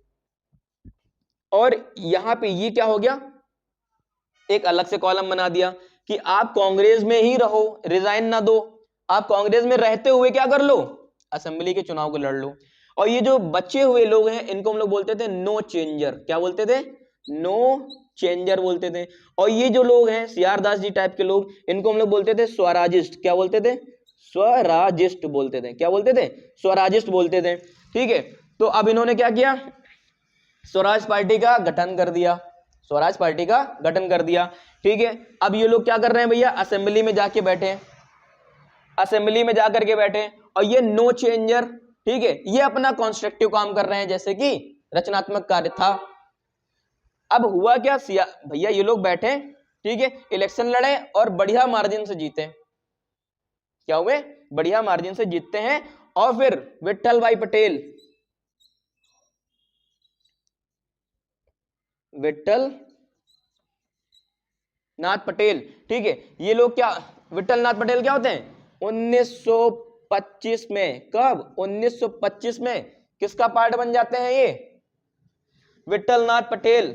और यहां पे ये क्या हो गया, एक अलग से कॉलम बना दिया कि आप कांग्रेस में ही रहो, रिजाइन ना दो, आप कांग्रेस में रहते हुए क्या कर लो, असेंबली के चुनाव को लड़ लो। और ये जो बचे हुए लोग हैं इनको हम लोग बोलते थे नो चेंजर। क्या बोलते थे, नो चेंजर बोलते थे। और ये जो लोग हैं सीआर दास जी टाइप के लोग, इनको हम लोग बोलते थे स्वराजिस्ट। क्या बोलते थे, स्वराजिस्ट बोलते थे। क्या बोलते थे, स्वराजिस्ट बोलते थे, ठीक है। तो अब इन्होंने क्या किया, स्वराज पार्टी का गठन कर दिया, स्वराज पार्टी का गठन कर दिया, ठीक है। अब ये लोग क्या कर रहे हैं भैया, असेंबली में जाके बैठे, असेंबली में जाकर के बैठे, और ये नो चेंजर, ठीक है, ये अपना कॉन्स्ट्रक्टिव काम कर रहे हैं, जैसे कि रचनात्मक कार्य था। अब हुआ क्या, भैया ये लोग बैठे, ठीक है, इलेक्शन लड़े और बढ़िया मार्जिन से जीते। क्या हुए, बढ़िया मार्जिन से जीतते हैं, और फिर विट्ठल भाई पटेल, विट्ठल नाथ पटेल, ठीक है, ये लोग क्या, विट्ठल नाथ पटेल क्या होते हैं, 1925 में, कब, 1925 में किसका पार्ट बन जाते हैं ये, विट्ठल नाथ पटेल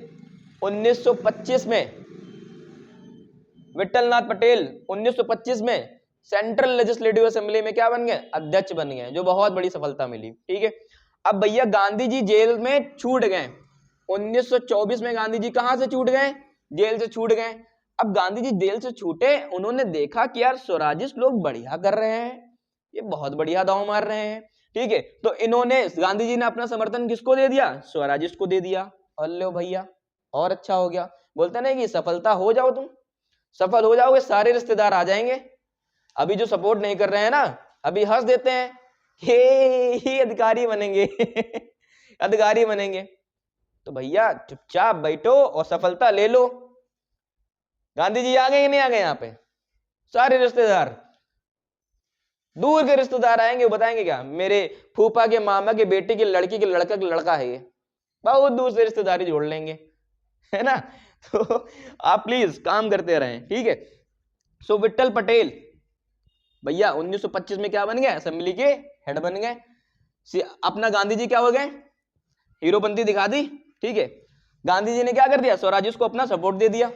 1925 में, विट्ठल नाथ पटेल 1925 में सेंट्रल लेजिस्लेटिव असेंबली में क्या बन गए, अध्यक्ष बन गए, जो बहुत बड़ी सफलता मिली, ठीक है। अब भैया गांधी जी जेल में छूट गए, 1924 में गांधी जी कहां से छूट गए? जेल से छूट गए। अब गांधी जी जेल से छूटे, उन्होंने देखा कि यार स्वराजिस्ट लोग बढ़िया कर रहे हैं, ये बहुत बढ़िया दांव मार रहे हैं, ठीक है। तो इन्होंने, गांधी जी ने अपना समर्थन किसको दे दिया? स्वराजिस्ट को दे दिया। और लो भैया, और अच्छा हो गया। बोलते नहीं कि सफलता हो जाओ, तुम सफल हो जाओगे, सारे रिश्तेदार आ जाएंगे। अभी जो सपोर्ट नहीं कर रहे हैं ना, अभी हंस देते हैं, हे अधिकारी बनेंगे अधिकारी बनेंगे। तो भैया चुपचाप बैठो और सफलता ले लो। गांधी जी आ गए कि नहीं आ गए? यहाँ पे सारे रिश्तेदार, दूर के रिश्तेदार आएंगे, वो बताएंगे क्या, मेरे फूफा के मामा के बेटे की लड़की के लड़का लड़का है ये, बहुत दूर से रिश्तेदारी जोड़ लेंगे, है ना। तो आप प्लीज काम करते रहें, ठीक है। सो विट्ठल पटेल भैया 1925 में क्या बन गए? असेंबली के हेड बन गए। अपना गांधी जी क्या हो गए? हीरोपंती दिखा दी, ठीक है। गांधी जी ने क्या कर दिया? स्वराज को अपना सपोर्ट दे दिया।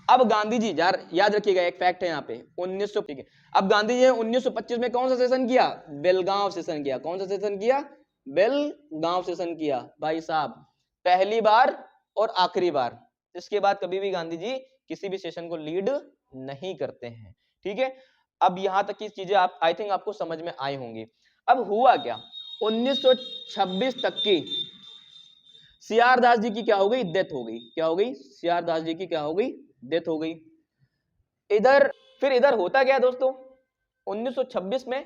अब गांधी जी, याद रखिएगा एक फैक्ट है यहाँ पे, 1900, ठीक है। अब गांधी जी ने 1925 में कौन सा सेशन किया? बेलगांव सेशन किया। कौन सा सेशन किया? बेलगांव सेशन किया। भाई साहब, पहली बार और आखिरी बार, इसके बाद कभी भी गांधी जी किसी भी सेशन को लीड नहीं करते हैं, ठीक है। अब यहां तक की चीजें आप, आई थिंक आपको समझ में आई होंगी। अब हुआ क्या? 1926 तक की सीआर दास जी की क्या हो गई? डेथ हो गई। क्या हो गई? सीआर दास जी की क्या हो गई? डेथ हो गई। इधर होता क्या दोस्तों? 1926 में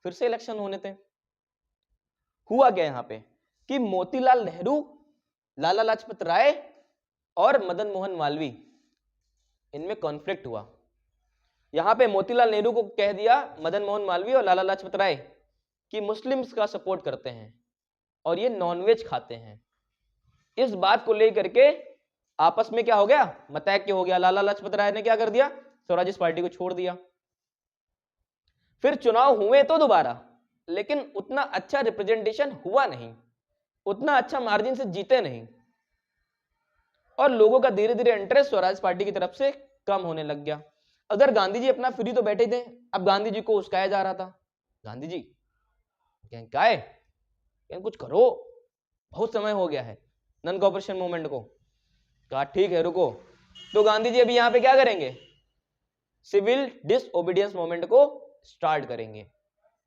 फिर से इलेक्शन होने थे। हुआ क्या यहां पे कि मोतीलाल नेहरू, लाला लाजपत राय और मदन मोहन मालवीय, इनमें कॉन्फ्लिक्ट हुआ। यहां पे मोतीलाल नेहरू को कह दिया मदन मोहन मालवीय और लाला लाजपत राय कि मुस्लिम्स का सपोर्ट करते हैं और ये नॉनवेज खाते हैं। इस बात को लेकर के आपस में क्या हो गया? मतैक्य हो गया। लाला लाजपत राय ने क्या कर दिया? स्वराजिस्ट पार्टी को छोड़ दिया। फिर चुनाव हुए तो दोबारा, लेकिन उतना अच्छा रिप्रेजेंटेशन हुआ नहीं, उतना अच्छा मार्जिन से जीते नहीं, और लोगों का धीरे धीरे इंटरेस्ट स्वराज पार्टी की तरफ से कम होने लग गया। अगर गांधी जी अपना फ्री तो बैठे थे, अब गांधी जी को उस्काया जा रहा था। गांधी जी क्या है, कुछ करो, बहुत समय हो गया है नॉन कॉपरेशन मूवमेंट को। कहा ठीक है रुको। तो गांधी जी अभी यहां पे क्या करेंगे? सिविल डिसओबीडियंस मूवमेंट को स्टार्ट करेंगे,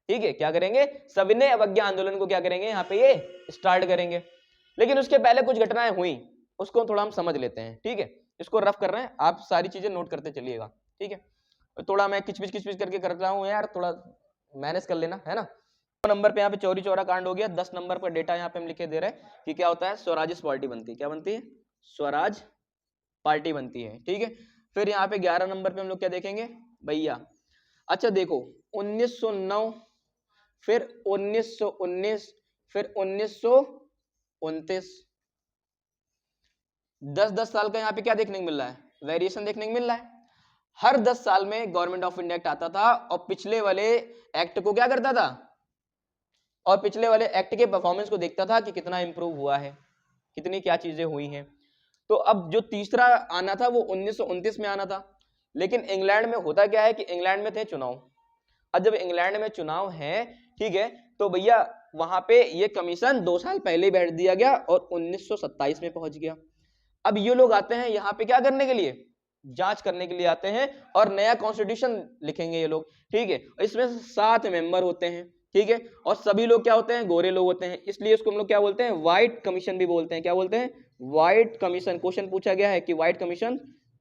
ठीक है। क्या करेंगे? सविनय अवज्ञा आंदोलन को क्या करेंगे? यहाँ पे ये स्टार्ट करेंगे। लेकिन उसके पहले कुछ घटनाएं हुई, उसको थोड़ा हम समझ लेते हैं, ठीक है। इसको रफ कर रहे हैं, आप सारी चीजें नोट करते चलिएगा, ठीक है। थोड़ा मैं किचपिच करके कर रहा हूँ यार, थोड़ा मैनेज कर लेना, है ना। 9 नंबर पे यहाँ पे चौरी चौरा कांड हो गया। 10 नंबर पर डेटा यहाँ पे हम लिखे दे रहे हैं कि क्या होता है? स्वराजिस्ट पार्टी बनती है। क्या बनती है? स्वराज पार्टी बनती है, ठीक है। फिर यहाँ पे 11 नंबर पे हम लोग क्या देखेंगे भैया? अच्छा देखो, 1909, फिर 1919, फिर 1929, 10-10 साल का यहाँ पे क्या देखने को मिल रहा है? वेरिएशन देखने को मिल रहा है। हर 10 साल में गवर्नमेंट ऑफ इंडिया एक्ट आता था, और पिछले वाले एक्ट को क्या करता था? और पिछले वाले एक्ट के परफॉर्मेंस को देखता था कि कितना इंप्रूव हुआ है, कितनी क्या चीजें हुई हैं। तो अब जो तीसरा आना था वो 1929 में आना था। लेकिन इंग्लैंड में होता क्या है कि इंग्लैंड में थे चुनाव। अब जब इंग्लैंड में चुनाव है, ठीक है, तो भैया वहां पे ये कमीशन 2 साल पहले बैठ दिया गया और 1927 में पहुंच गया। अब ये लोग आते हैं यहाँ पे क्या करने के लिए? जांच करने के लिए आते हैं, और नया कॉन्स्टिट्यूशन लिखेंगे ये लोग, ठीक है। इसमें 7 मेंबर होते हैं, ठीक है, और सभी लोग क्या होते हैं? गोरे लोग होते हैं। इसलिए इसको हम लोग क्या बोलते हैं? व्हाइट कमीशन भी बोलते हैं। क्या बोलते हैं? White commission. क्वेश्चन पूछा गया है कि व्हाइट कमीशन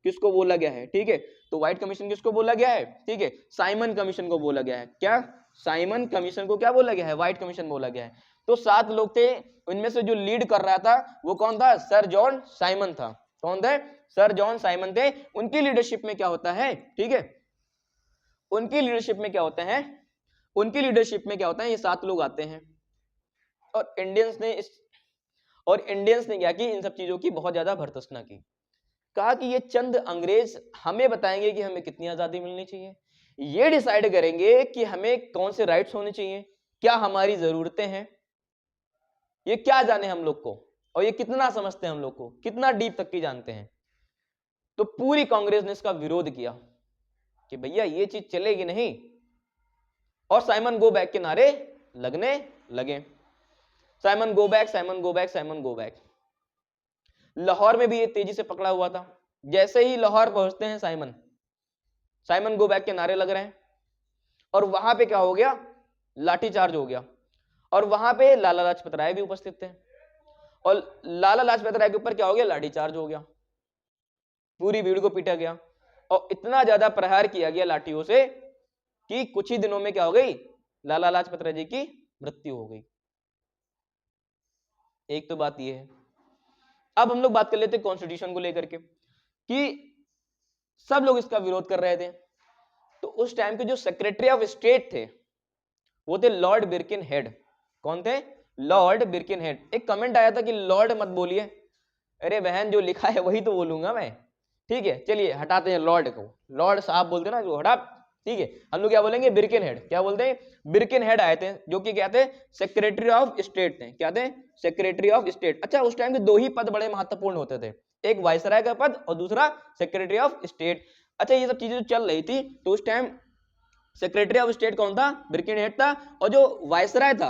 किसको बोला गया है, ठीक है। तो व्हाइट कमीशन किसको बोला गया है? ठीक है, साइमन कमीशन को बोला गया है। क्या? साइमन कमीशन को क्या बोला गया है? व्हाइट कमीशन बोला गया है। तो 7 लोग थे, इनमें से जो लीड कर रहा था वो कौन था? सर जॉन साइमन था। कौन थे? सर जॉन साइमन थे। उनकी लीडरशिप में क्या होता है, ठीक है, उनकी लीडरशिप में क्या होता है? उनकी लीडरशिप में क्या होता है? ये 7 लोग आते हैं, और इंडियंस ने क्या की? इन सब चीजों की बहुत ज्यादा भर्त्सना की। कहा कि ये चंद अंग्रेज हमें बताएंगे कि हमें कितनी आजादी मिलनी चाहिए, ये डिसाइड करेंगे कि हमें कौन से राइट्स होने चाहिए, क्या हमारी जरूरतें हैं, ये क्या जाने हम लोग को, और ये कितना समझते हैं हम लोग को, कितना डीप तक की जानते हैं। तो पूरी कांग्रेस ने इसका विरोध किया कि भैया ये चीज चलेगी नहीं, और साइमन गो बैक के नारे लगने लगे। Simon go back, Simon go back, Simon go back. Lahore में भी ये तेजी से पकड़ा हुआ था। जैसे ही लाहौर पहुंचते हैं साइमन, साइमन गो बैक के नारे लग रहे हैं, और वहां पे क्या हो गया, लाठीचार्ज हो गया। और वहां पे लाला लाजपत राय भी उपस्थित थे, और लाला लाजपत राय के ऊपर क्या हो गया, लाठीचार्ज हो गया, पूरी भीड़ को पीटा गया, और इतना ज्यादा प्रहार किया गया लाठियों से कि कुछ ही दिनों में क्या हो गई, लाला लाजपत राय जी की मृत्यु हो गई। एक तो बात यह है। अब हम लोग बात कर लेते हैं कॉन्स्टिट्यूशन को लेकर के, कि सब लोग इसका विरोध कर रहे थे। तो उस टाइम के जो सेक्रेटरी ऑफ स्टेट थे वो थे लॉर्ड बिरकिन हेड। कौन थे, लॉर्ड बिरकिन हेड। एक कमेंट आया था कि लॉर्ड मत बोलिए, अरे बहन जो लिखा है वही तो बोलूंगा मैं, ठीक है। चलिए हटाते हैं लॉर्ड को, लॉर्ड साहब बोलते ना जो, हटा, ठीक है। हम लोग क्या बोलेंगे, बिरकिन हेड। क्या बोलते हैं, बिरकिन हेड आए थे, जो कि क्या थे, सेक्रेटरी ऑफ स्टेट थे। क्या थे, सेक्रेटरी ऑफ स्टेट। अच्छा, उस टाइम के दो ही पद बड़े महत्वपूर्ण होते थे, एक वायसराय का पद और दूसरा सेक्रेटरी ऑफ स्टेट। अच्छा, ये सब चीजें जो चल रही थी तो उस टाइम सेक्रेटरी ऑफ स्टेट कौन था, बिरकिन हेड था, और जो वायसराय था,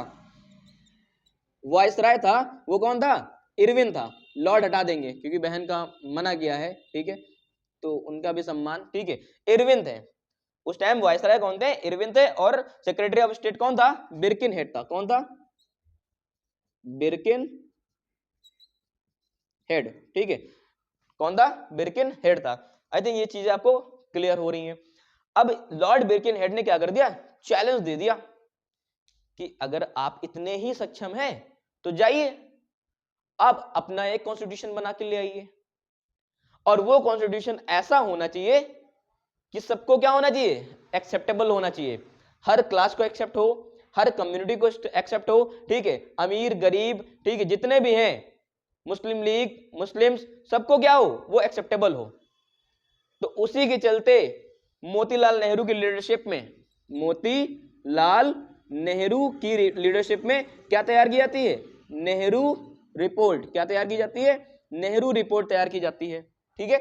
वायसराय था वो कौन था, इरविन था। लॉर्ड हटा देंगे क्योंकि बहन का मना किया है, ठीक है, तो उनका भी सम्मान, ठीक है। इरविन थे उस टाइम, वायसराय कौन थे, इरविन थे, और सेक्रेटरी ऑफ स्टेट कौन था, बिरकिन हेड था। कौन था, बिरकिन हेड, ठीक है। कौन था, बिरकिन हेड था। आई थिंक ये चीजें आपको क्लियर हो रही हैं। अब लॉर्ड बिरकिन हेड ने क्या कर दिया, चैलेंज दे दिया कि अगर आप इतने ही सक्षम हैं तो जाइए आप अपना एक कॉन्स्टिट्यूशन बना के ले आइए, और वो कॉन्स्टिट्यूशन ऐसा होना चाहिए कि सबको क्या होना चाहिए, एक्सेप्टेबल होना चाहिए, हर क्लास को एक्सेप्ट हो, हर कम्युनिटी को एक्सेप्ट हो, ठीक है, अमीर गरीब, ठीक है, जितने भी हैं, मुस्लिम लीग, मुस्लिम्स, सबको क्या हो, वो एक्सेप्टेबल हो। तो उसी के चलते मोतीलाल नेहरू की लीडरशिप में, मोतीलाल नेहरू की लीडरशिप में क्या तैयार की जाती है, नेहरू रिपोर्ट। क्या तैयार की जाती है, नेहरू रिपोर्ट तैयार की जाती है, ठीक है।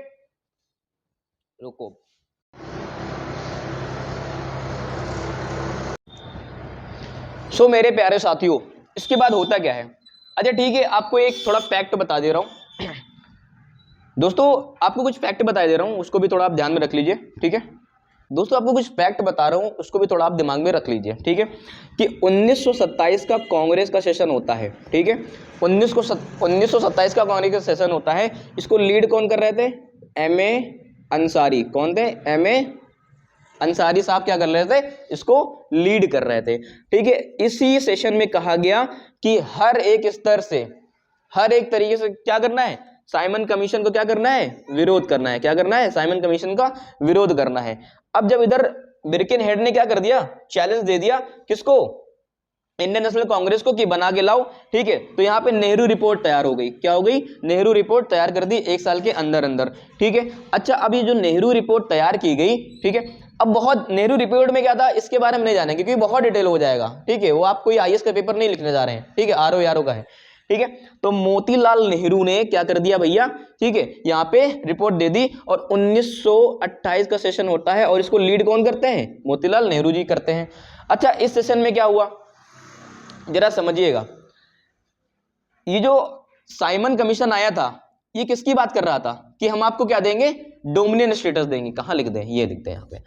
रुको, सो मेरे प्यारे साथियों, इसके बाद होता क्या है। अच्छा ठीक है, आपको एक थोड़ा फैक्ट बता दे रहा हूं दोस्तों, आपको कुछ फैक्ट बता दे रहा हूं, उसको भी थोड़ा आप ध्यान में रख लीजिए, ठीक है। दोस्तों आपको कुछ फैक्ट बता रहा हूं, उसको भी थोड़ा आप दिमाग में रख लीजिए, ठीक है, कि 1927 का कांग्रेस का सेशन होता है, ठीक है। 1927 का कांग्रेस का सेशन होता है। इसको लीड कौन कर रहे थे, एम.ए. अंसारी। कौन थे, एम.ए. अंसारी साहब क्या कर रहे थे, इसको लीड कर रहे थे, ठीक है। इसी सेशन में कहा गया कि हर एक स्तर से, हर एक तरीके से क्या करना है, साइमन कमीशन को क्या करना है, विरोध करना है। क्या करना है, साइमन कमीशन का विरोध करना है। अब जब इधर बिरकिन हेड ने क्या कर दिया, चैलेंज दे दिया, किसको, इंडियन नेशनल कांग्रेस को, कि बना के लाओ, ठीक है। तो यहाँ पे नेहरू रिपोर्ट तैयार हो गई। क्या हो गई, नेहरू रिपोर्ट तैयार कर दी एक साल के अंदर अंदर, ठीक है। अच्छा, अब ये जो नेहरू रिपोर्ट तैयार की गई, ठीक है, अब बहुत, नेहरू रिपोर्ट में क्या था इसके बारे में नहीं जानेंगे क्योंकि बहुत डिटेल हो जाएगा, ठीक है। वो आप कोई आईएएस का पेपर नहीं लिखने जा रहे हैं, ठीक है, आरओ यारो का है, ठीक है। तो मोतीलाल नेहरू ने क्या कर दिया भैया, ठीक है, यहाँ पे रिपोर्ट दे दी, और 1928 का सेशन होता है, और इसको लीड कौन करते हैं, मोतीलाल नेहरू जी करते हैं। अच्छा, इस सेशन में क्या हुआ जरा समझिएगा। ये जो साइमन कमीशन आया था, ये किसकी बात कर रहा था, कि हम आपको क्या देंगे, डोमिनियन स्टेटस देंगे। कहां लिख दें, ये लिखते हैं यहाँ पे,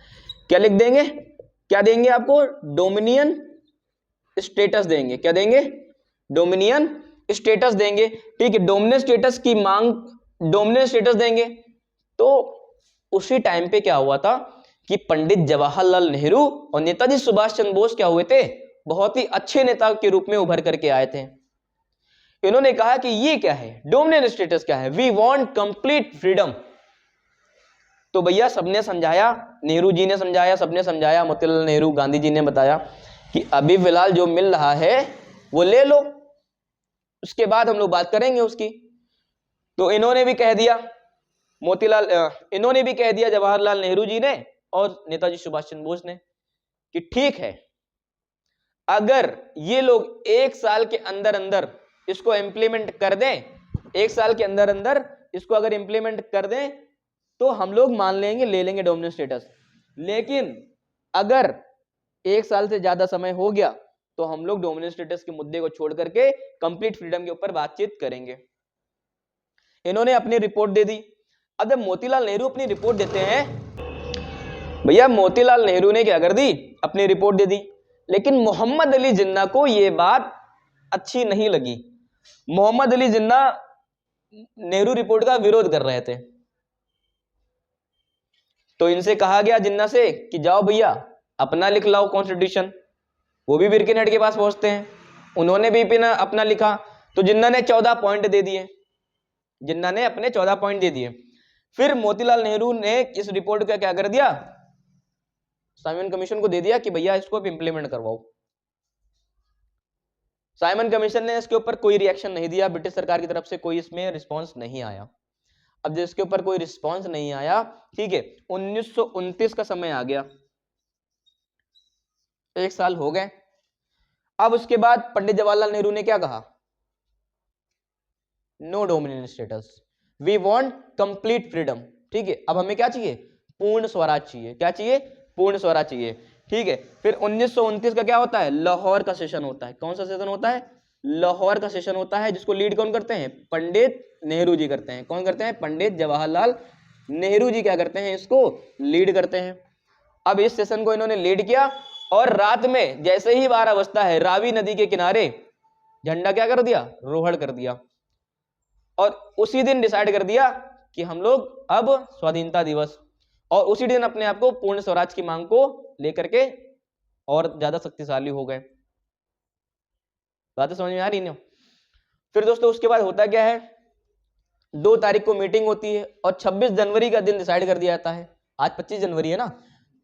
क्या लिख देंगे, क्या देंगे आपको, डोमिनियन स्टेटस देंगे। क्या देंगे, डोमिनियन स्टेटस देंगे, ठीक है। डोमिनियन स्टेटस की मांग, डोमिनियन स्टेटस देंगे। तो उसी टाइम पे क्या हुआ था कि पंडित जवाहरलाल नेहरू और नेताजी सुभाष चंद्र बोस क्या हुए थे, बहुत ही अच्छे नेता के रूप में उभर करके आए थे। इन्होंने कहा कि ये क्या है, डोमिनियन स्टेटस क्या है, वी वांट कंप्लीट फ्रीडम। तो भैया सबने समझाया, नेहरू जी ने समझाया, सबने समझाया, मोतीलाल नेहरू, गांधी जी ने बताया कि अभी फिलहाल जो मिल रहा है वो ले लो, उसके बाद हम लोग बात करेंगे उसकी। तो इन्होंने भी कह दिया, मोतीलाल, इन्होंने भी कह दिया, जवाहरलाल नेहरू जी ने और नेताजी सुभाष चंद्र बोस ने, कि ठीक है, अगर ये लोग एक साल के अंदर अंदर इसको इंप्लीमेंट कर दें, एक साल के अंदर अंदर इसको अगर इंप्लीमेंट कर दें तो हम लोग मान लेंगे, ले लेंगे डोमिनियन स्टेटस। लेकिन अगर एक साल से ज्यादा समय हो गया तो हम लोग डोमिनियन स्टेटस के मुद्दे को छोड़ करके कंप्लीट फ्रीडम के ऊपर बातचीत करेंगे। इन्होंने अपनी रिपोर्ट दे दी। अब जब मोतीलाल नेहरू अपनी रिपोर्ट देते हैं, भैया मोतीलाल नेहरू ने क्या कर दी, अपनी रिपोर्ट दे दी, लेकिन मोहम्मद अली जिन्ना को यह बात अच्छी नहीं लगी। मोहम्मद अली जिन्ना नेहरू रिपोर्ट का विरोध कर रहे थे। तो इनसे कहा गया जिन्ना से कि जाओ भैया अपना लिख लाओ कॉन्स्टिट्यूशन। वो भी बिरकिन हेड के पास पहुंचते हैं, उन्होंने भी अपना लिखा। तो जिन्ना ने 14 पॉइंट दे दिए, जिन्ना ने अपने 14 पॉइंट दे दिए। फिर मोतीलाल नेहरू ने इस रिपोर्ट का क्या कर दिया, साइमन कमीशन को दे दिया कि भैया इसको अब इंप्लीमेंट करवाओ। साइमन कमीशन ने इसके ऊपर कोई रिएक्शन नहीं दिया, ब्रिटिश सरकार की तरफ से कोई इसमें रिस्पॉन्स नहीं आया। अब जब इसके ऊपर कोई रिस्पॉन्स नहीं आया, ठीक है, 1929 का समय आ गया, 1 साल हो गए। अब उसके बाद पंडित जवाहरलाल नेहरू ने क्या कहा, no dominion status, we want complete freedom. ठीक है, अब हमें क्या चाहिए, पूर्ण स्वराज चाहिए। क्या चाहिए, पूर्ण स्वराज चाहिए। ठीक है, फिर 1929 का क्या होता है, लाहौर का सेशन होता है। कौन सा सेशन होता है, लाहौर का सेशन होता है, जिसको लीड कौन करते हैं, पंडित नेहरू जी करते हैं। कौन करते हैं, पंडित जवाहरलाल नेहरू जी क्या करते हैं, इसको लीड करते हैं। अब इस सेशन को इन्होंने लीड किया और रात में जैसे ही 12 बजता है, रावी नदी के किनारे झंडा क्या कर दिया, रोहड़ कर दिया। और उसी दिन डिसाइड कर दिया कि हम लोग अब स्वाधीनता दिवस, और उसी दिन अपने आप को पूर्ण स्वराज की मांग को लेकर के और ज्यादा शक्तिशाली हो गए। बातें समझ में आ रही नहीं। फिर दोस्तों उसके बाद होता क्या है, 2 तारीख को मीटिंग होती है और 26 जनवरी का दिन डिसाइड कर दिया जाता है। आज 25 जनवरी है ना,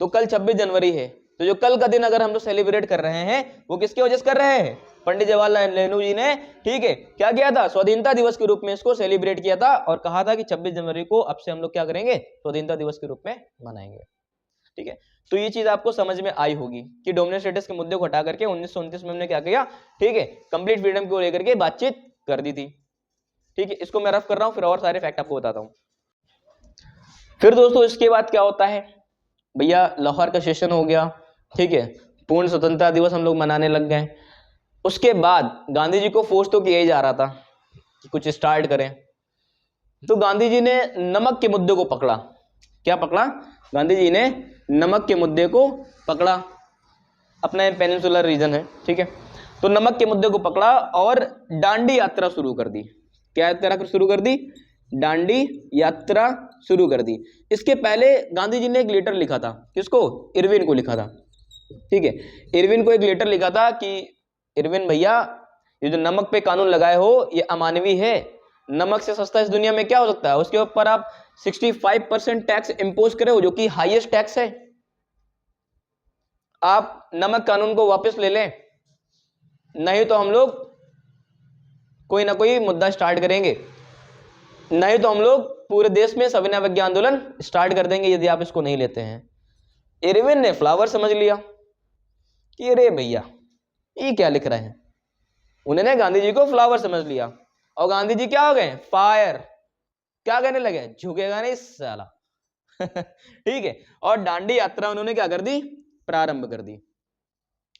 तो कल 26 जनवरी है। तो जो कल का दिन अगर हम लोग सेलिब्रेट कर रहे हैं, वो किसकी वजह से कर रहे हैं, पंडित जवाहरलाल नेहरू जी ने, ठीक है, क्या किया था, स्वाधीनता दिवस के रूप में इसको सेलिब्रेट किया था और कहा था कि 26 जनवरी को अब से हम लोग क्या करेंगे, स्वाधीनता दिवस के रूप में मनाएंगे। ठीक है, तो ये चीज आपको समझ में आई होगी कि डोमिनेंट स्टेटस के मुद्दे को हटा करके 1929 में हमने क्या किया, ठीक है, कंप्लीट फ्रीडम को लेकर के बातचीत कर दी थी। ठीक है, इसको मैं रफ कर रहा हूं, फिर और सारे फैक्ट आपको बताता हूं। फिर दोस्तों इसके बाद क्या होता है, भैया लाहौर का सेशन हो गया, ठीक है, पूर्ण स्वतंत्रता दिवस हम लोग मनाने लग गए। उसके बाद गांधी जी को फोर्स तो किया ही जा रहा था कि कुछ स्टार्ट करें, तो गांधी जी ने नमक के मुद्दे को पकड़ा। क्या पकड़ा, गांधी जी ने नमक के मुद्दे को पकड़ा। अपना पेनिनसुलर रीजन है, ठीक है, तो नमक के मुद्दे को पकड़ा और डांडी यात्रा शुरू कर दी। क्या यात्रा शुरू कर दी, डांडी यात्रा शुरू कर दी। इसके पहले गांधी जी ने एक लेटर लिखा था, किसको, इरविन को लिखा था। ठीक है, इरविन को एक लेटर लिखा था कि इरविन भैया, ये जो नमक पे कानून लगाए हो ये अमानवीय है, नमक से सस्ता इस दुनिया में क्या हो सकता है। उसके ऊपर आप 65% टैक्स इंपोज करे हो, जो कि हाईएस्ट टैक्स है। आप नमक कानून को वापस ले लें, नहीं तो हम लोग कोई ना कोई मुद्दा स्टार्ट करेंगे, नहीं तो हम लोग पूरे देश में सविनय अवज्ञा आंदोलन स्टार्ट कर देंगे यदि आप इसको नहीं लेते हैं। इरविन ने फ्लावर समझ लिया कि अरे भैया ये क्या लिख रहे हैं, उन्होंने गांधी जी को फ्लावर समझ लिया और गांधी जी क्या हो गए, फायर, क्या कहने लगे, झुकेगा नहीं साला। ठीक है, और दांडी यात्रा उन्होंने क्या कर दी, प्रारंभ कर दी।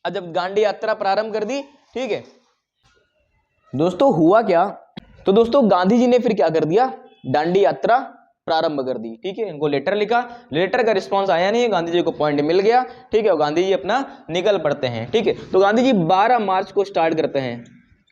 अब जब दांडी यात्रा प्रारंभ कर दी, ठीक है दोस्तों, हुआ क्या, तो दोस्तों गांधी जी ने फिर क्या कर दिया, दांडी यात्रा प्रारंभ कर दी। ठीक है, इनको लेटर लिखा, लेटर का रिस्पांस आया नहीं, गांधी जी को पॉइंट मिल गया। ठीक है, और गांधी जी अपना निकल पड़ते हैं। ठीक है, तो गांधी जी 12 मार्च को स्टार्ट करते हैं।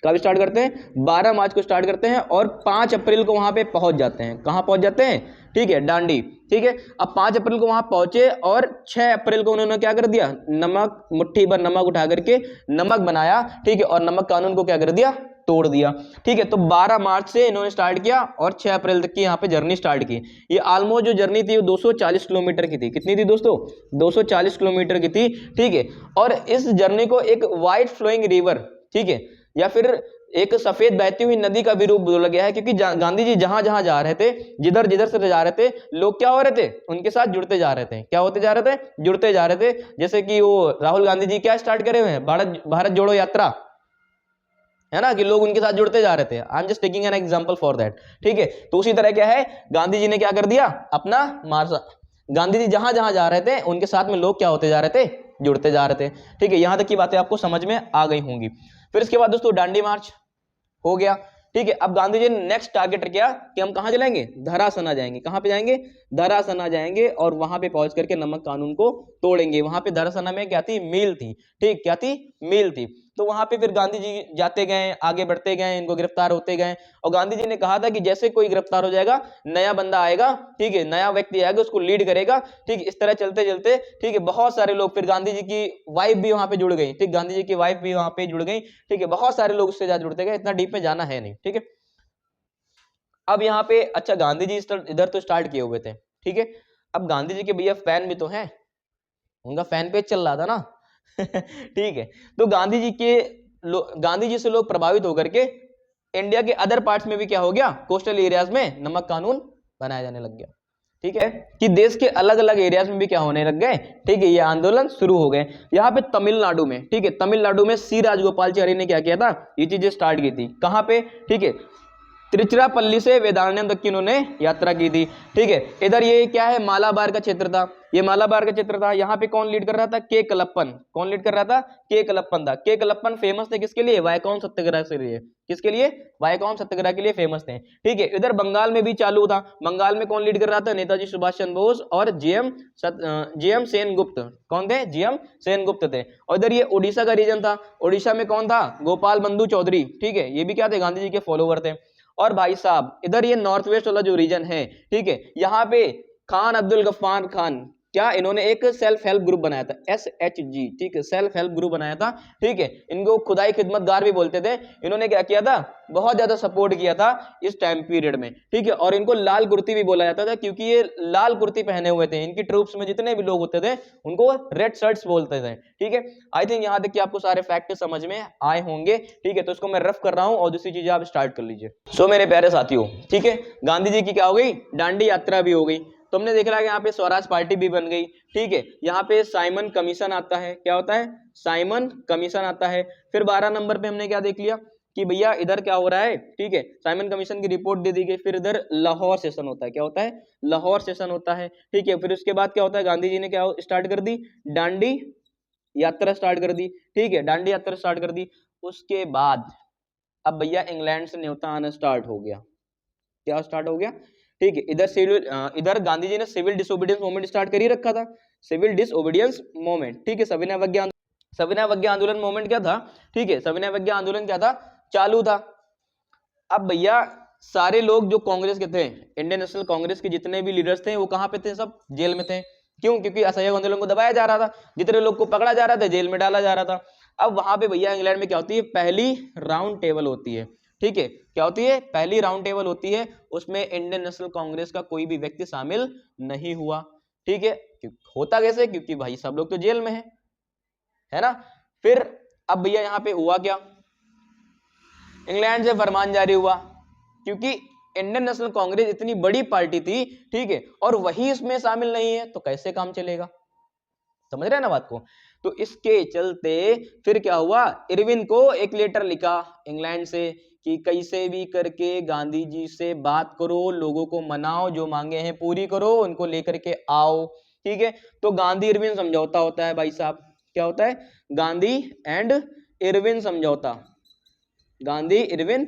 कब स्टार्ट करते हैं, 12 मार्च को स्टार्ट करते हैं और 5 अप्रैल को वहां पे पहुंच जाते हैं। कहां पहुंच जाते हैं, ठीक है, दांडी। ठीक है, अब 5 अप्रैल को वहां पहुंचे और 6 अप्रैल को उन्होंने क्या कर दिया, नमक, मुट्ठी भर नमक उठा करके नमक बनाया। ठीक है, और नमक कानून को क्या कर दिया, तोड़ दिया। ठीक है, तो 12 मार्च से इन्होंने स्टार्ट किया और 6 अप्रैल तक की यहाँ पे जर्नी स्टार्ट की। ये ऑलमोस्ट जो जर्नी थी वो 240 किलोमीटर की थी। कितनी थी दोस्तों, 240 किलोमीटर की थी। ठीक है, और इस जर्नी को एक वाइट फ्लोइंग रिवर, ठीक है, या फिर एक सफेद बहती हुई नदी का भी रूप बोला गया है, क्योंकि गांधी जी जहां जहां जा रहे थे, जिधर जिधर से जा रहे थे, लोग क्या हो रहे थे, उनके साथ जुड़ते जा रहे थे। क्या होते जा रहे थे, जुड़ते जा रहे थे। जैसे कि वो राहुल गांधी जी क्या स्टार्ट करे हुए हैं, भारत जोड़ो यात्रा, है ना, कि लोग उनके साथ जुड़ते जा रहे थे। I am just taking an example for that. ठीक है, तो उसी तरह क्या है, गांधी जी ने क्या कर दिया, अपना मार्च, गांधी जी जहां जहां जा रहे थे उनके साथ में लोग क्या होते जा रहे थे, जुड़ते जा रहे थे। ठीक है, यहां तक की बातें आपको समझ में आ गई होंगी। फिर इसके बाद दोस्तों दांडी मार्च हो गया। ठीक है। अब गांधी जी ने नेक्स्ट टारगेट किया कि हम कहां चलेंगे, धरासना जाएंगे। कहां पे जाएंगे, धरासना जाएंगे, और वहां पे पहुंच करके नमक कानून को तोड़ेंगे। वहां पे धरासना में क्या थी, मिल थी, ठीक, क्या थी, मिल थी। तो वहां पे फिर गांधी जी जाते गए, आगे बढ़ते गए, इनको गिरफ्तार होते गए, और गांधी जी ने कहा था कि जैसे कोई गिरफ्तार हो जाएगा, नया बंदा आएगा, ठीक है, नया व्यक्ति आएगा, उसको लीड करेगा, ठीक। इस तरह चलते चलते, ठीक है, बहुत सारे लोग, फिर गांधी जी की वाइफ भी वहां पे जुड़ गई, ठीक, गांधी जी की वाइफ भी वहां पे जुड़ गई, ठीक है, बहुत सारे लोग उससे ज्यादा जुड़ते गए, इतना डीप में जाना है नहीं, ठीक है। अब यहाँ पे अच्छा, गांधी जी इधर तो स्टार्ट किए हुए थे, ठीक है। अब गांधी जी के भैया फैन भी तो हैं, उनका फैन पेज चल रहा था ना ठीक है। तो गांधी जी से लोग प्रभावित होकर के इंडिया के अदर पार्ट्स में भी क्या हो गया, कोस्टल एरियाज में नमक कानून बनाया जाने लग गया, ठीक है, कि देश के अलग अलग एरियाज में भी क्या होने लग गए, ठीक है, ये आंदोलन शुरू हो गए। यहाँ पे तमिलनाडु में, ठीक है, तमिलनाडु में सी राजगोपालचारी ने क्या किया था, ये चीजें स्टार्ट की थी। कहां पे, ठीक है, तिरुचिरापल्ली से वेदारण्यम तक की उन्होंने यात्रा की थी, ठीक है। इधर ये क्या है, मालाबार का क्षेत्र था, ये मालाबार का क्षेत्र था। यहाँ पे कौन लीड कर रहा था, के कलप्पन। कौन लीड कर रहा था, के कलप्पन था। के कलप्पन फेमस थे किसके लिए, वायकौन सत्याग्रह के लिए। किसके लिए, वायकौन सत्याग्रह के लिए फेमस थे, ठीक है। इधर बंगाल में भी चालू था। बंगाल में कौन लीड कर रहा था, नेताजी सुभाष चंद्र बोस और जीएम सेनगुप्त। कौन थे, जीएम सेनगुप्त थे। और इधर ये उड़ीसा का रीजन था। उड़ीसा में कौन था, गोपाल बंधु चौधरी, ठीक है, ये भी क्या थे, गांधी जी के फॉलोवर थे। और भाई साहब इधर ये नॉर्थ वेस्ट वाला जो रीजन है, ठीक है, यहाँ पे खान अब्दुल गफ्फार खान, क्या इन्होंने एक सेल्फ हेल्प ग्रुप बनाया था, SHG, ठीक है, सेल्फ हेल्प ग्रुप बनाया था, ठीक है। इनको खुदाई खिदमतगार भी बोलते थे। इन्होंने क्या किया था, बहुत ज्यादा सपोर्ट किया था इस टाइम पीरियड में, ठीक है। और इनको लाल कुर्ती भी बोला जाता था, क्योंकि ये लाल कुर्ती पहने हुए थे। इनकी ट्रूप्स में जितने भी लोग होते थे उनको रेड शर्ट्स बोलते थे, ठीक है। आई थिंक यहाँ तक कि आपको सारे फैक्ट समझ में आए होंगे, ठीक है। तो इसको मैं रफ कर रहा हूँ और दूसरी चीजें आप स्टार्ट कर लीजिए। सो मेरे प्यारे साथियों, ठीक है, गांधी जी की क्या हो गई, दांडी यात्रा भी हो गई। तुमने देख रहा है कि यहाँ पे स्वराज पार्टी भी बन गई, ठीक है। यहाँ पे साइमन कमीशन आता है, क्या होता है, साइमन कमीशन आता है। फिर 12 नंबर पे हमने क्या देख लिया कि भैया इधर क्या हो रहा है, ठीक है, साइमन कमीशन की रिपोर्ट दे दी गई। फिर इधर लाहौर सेशन होता है, क्या होता है, लाहौर सेशन होता है, ठीक है। फिर उसके बाद क्या होता है, गांधी जी ने क्या स्टार्ट कर दी, दांडी यात्रा स्टार्ट कर दी, ठीक है, दांडी यात्रा स्टार्ट कर दी। उसके बाद अब भैया इंग्लैंड से न्योता आना स्टार्ट हो गया। क्या स्टार्ट हो गया, ठीक है। इधर गांधी जी ने सिविल डिसोबीडियंस मूवमेंट स्टार्ट कर ही रखा था, सिविल डिसोबीडियंस मूवमेंट, ठीक है। सविनय अवज्ञा आंदोलन मूवमेंट क्या था, ठीक है, सविनय अवज्ञा आंदोलन क्या था, चालू था। अब भैया सारे लोग जो कांग्रेस के थे, इंडियन नेशनल कांग्रेस के जितने भी लीडर्स थे वो कहां पे थे, सब जेल में थे। क्यों, क्योंकि असहयोग आंदोलन को दबाया जा रहा था, जितने लोग को पकड़ा जा रहा था जेल में डाला जा रहा था। अब वहां पे भैया इंग्लैंड में क्या होती है, पहली राउंड टेबल होती है, ठीक है, क्या होती है, पहली राउंड टेबल होती है। उसमें इंडियन नेशनल कांग्रेस का कोई भी व्यक्ति शामिल नहीं हुआ, ठीक है। होता कैसे, क्योंकि भाई सब लोग तो जेल में है ना। फिर अब भैया यहाँ पे हुआ क्या, इंग्लैंड से फरमान जारी हुआ, क्योंकि इंडियन नेशनल कांग्रेस इतनी बड़ी पार्टी थी, ठीक है, और वही इसमें शामिल नहीं है, तो कैसे काम चलेगा, समझ रहे हैं ना बात को। तो इसके चलते फिर क्या हुआ, इरविन को एक लेटर लिखा इंग्लैंड से कि कैसे भी करके गांधी जी से बात करो, लोगों को मनाओ, जो मांगे हैं पूरी करो, उनको लेकर के आओ, ठीक है। तो गांधी इरविन समझौता होता है भाई साहब, क्या होता है, गांधी एंड इरविन समझौता, गांधी इरविन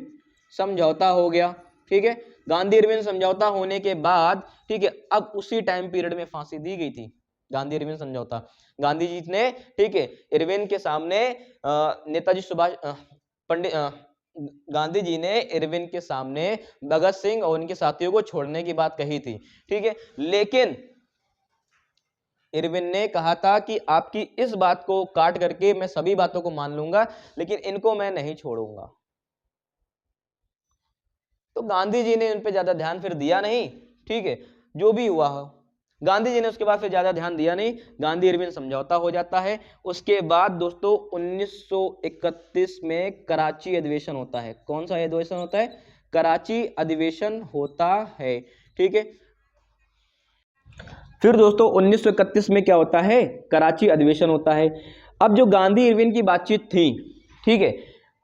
समझौता हो गया, ठीक है। गांधी इरविन समझौता होने के बाद, ठीक है, अब उसी टाइम पीरियड में फांसी दी गई थी, गांधी इरविन समझौता। गांधी जी ने, ठीक है, इरविन के सामने नेताजी सुभाष पंडित गांधी जी ने इरविन के सामने भगत सिंह और उनके साथियों को छोड़ने की बात कही थी, ठीक है। लेकिन इरविन ने कहा था कि आपकी इस बात को काट करके मैं सभी बातों को मान लूंगा, लेकिन इनको मैं नहीं छोड़ूंगा। तो गांधी जी ने उन पे ज्यादा ध्यान फिर दिया नहीं, ठीक है, जो भी हुआ हो, गांधी जी ने उसके बाद फिर ज्यादा ध्यान दिया नहीं। गांधी इरविन समझौता हो जाता है। उसके बाद दोस्तों 1931 में कराची अधिवेशन होता है। कौन सा अधिवेशन होता है, कराची अधिवेशन होता है, ठीक है। फिर दोस्तों 1931 में क्या होता है, कराची अधिवेशन होता है। अब जो गांधी इरविन की बातचीत थी, ठीक है,